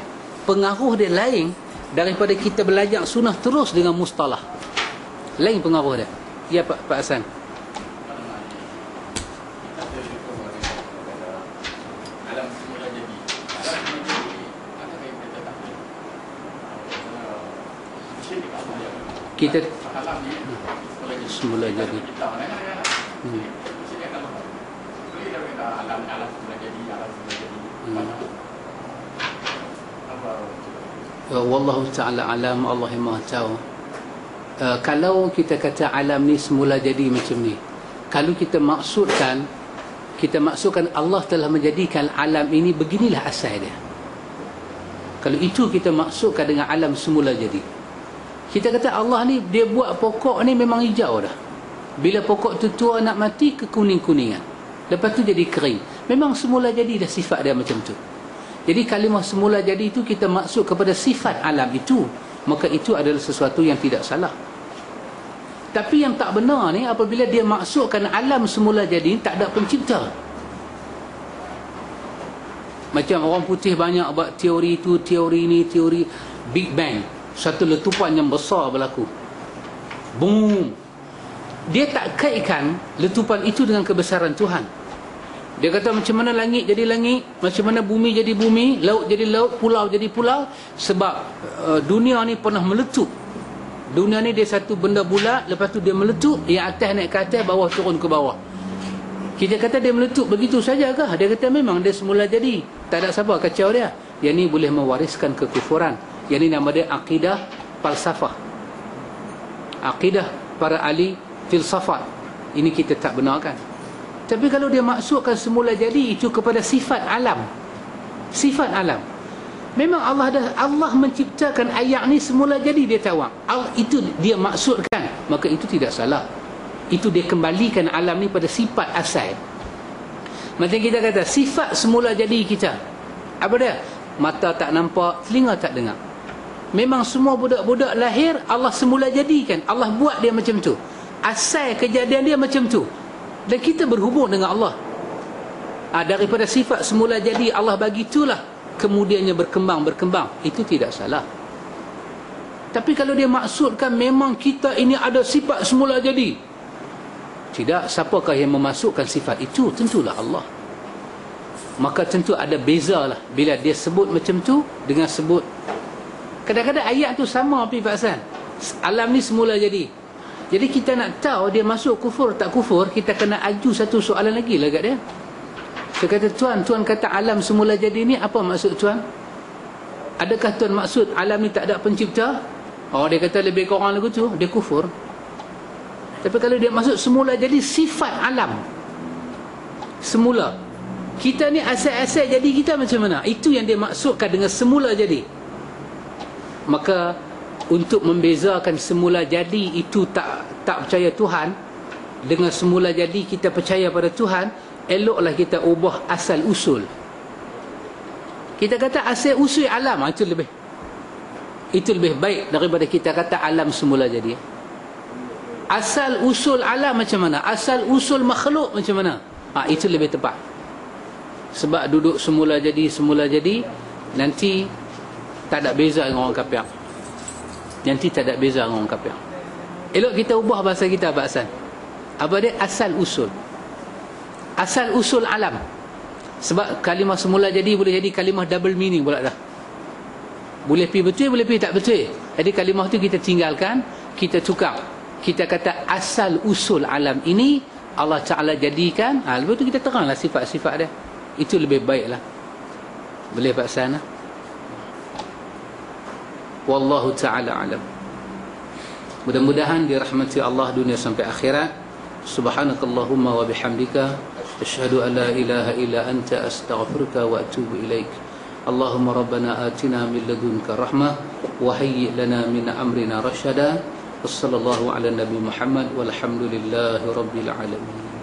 A: pengaruh dia lain daripada kita belajar sunnah terus dengan mustalah. Lain pengaruh dia. Ya Pak Hasan. Kita semula jadi. Wallahu ta'ala alam, Allah yang maha tahu. Kalau kita kata alam ni semula jadi macam ni, kalau kita maksudkan Allah telah menjadikan alam ini, beginilah asal dia. Kalau itu kita maksudkan dengan alam semula jadi, kita kata Allah ni dia buat pokok ni memang hijau dah. Bila pokok tu tua nak mati, kekuning-kuningan, lepas tu jadi kering. Memang semula jadi dah sifat dia macam tu. Jadi kalimah semula jadi itu kita maksud kepada sifat alam itu, maka itu adalah sesuatu yang tidak salah. Tapi yang tak benar ni, apabila dia maksudkan alam semula jadi, tak ada pencipta. Macam orang putih banyak buat teori itu, teori ini, teori Big Bang, satu letupan yang besar berlaku, boom. Dia tak kaitkan letupan itu dengan kebesaran Tuhan. Dia kata macam mana langit jadi langit, macam mana bumi jadi bumi, laut jadi laut, pulau jadi pulau. Sebab dunia ni pernah meletup. Dunia ni dia satu benda bulat, lepas tu dia meletup, yang atas naik ke atas, bawah turun ke bawah. Kita kata dia meletup begitu saja kah? Dia kata memang dia semula jadi. Tak ada siapa kacau dia. Yang ni boleh mewariskan kekufuran. Yang ni nama dia akidah falsafah, akidah para ahli filsafat. Ini kita tak benarkan. Tapi kalau dia maksudkan semula jadi itu kepada sifat alam, sifat alam, memang Allah menciptakan ayat ni semula jadi, dia tahu itu dia maksudkan, maka itu tidak salah. Itu dia kembalikan alam ni pada sifat asal. Macam kita kata sifat semula jadi kita, apa dia? Mata tak nampak, telinga tak dengar. Memang semua budak-budak lahir Allah semula jadikan, Allah buat dia macam tu. Asal kejadian dia macam tu. Dan kita berhubung dengan Allah. Daripada sifat semula jadi Allah bagi itulah, kemudiannya berkembang. Itu tidak salah. Tapi kalau dia maksudkan memang kita ini ada sifat semula jadi, tidak, siapakah yang memasukkan sifat itu? Tentulah Allah. Maka tentu ada beza lah bila dia sebut macam tu dengan sebut. Kadang-kadang ayat tu sama Pak Hasan, alam ni semula jadi. Jadi kita nak tahu dia masuk kufur tak kufur, kita kena aju satu soalan lagi lah kat dia. Saya kata, Tuan kata alam semula jadi ni, apa maksud Tuan? Adakah Tuan maksud alam ni tak ada pencipta? Dia kata lebih kurang lagu tu, dia kufur. Tapi kalau dia maksud semula jadi sifat alam semula, kita ni asal-asal jadi kita macam mana, itu yang dia maksudkan dengan semula jadi. Maka untuk membezakan semula jadi itu tak percaya Tuhan dengan semula jadi kita percaya pada Tuhan, eloklah kita ubah asal usul. Kita kata asal usul alam, itu lebih baik daripada kita kata alam semula jadi. Asal usul alam macam mana, asal usul makhluk macam mana, itu lebih tepat. Sebab duduk semula jadi nanti tak ada beza dengan orang kafir. Nanti tak ada beza dengan orang kafir. Elok kita ubah bahasa kita Pak Hasan. Apa dia? Asal usul. Asal usul alam. Sebab kalimah semula jadi boleh jadi kalimah double meaning pula dah. Boleh pi betul, boleh pi tak betul. Jadi kalimah tu kita tinggalkan, kita tukar. Kita kata asal usul alam ini Allah Ta'ala jadikan. Lepas tu kita teranglah sifat-sifat dia. Itu lebih baiklah. Boleh Pak Hasan? Wallahu ta'ala alam. Mudah-mudahan dirahmati Allah dunia sampai akhirat. Subhanakallahumma wa bihamdika asyhadu an la ilaha illa anta astaghfiruka wa atubu ilaik. Allahumma rabbana atina min ladunka rahmah wa hayyi lana min amrina rashada. Wassallallahu ala nabi Muhammad walhamdulillahi rabbil alamin.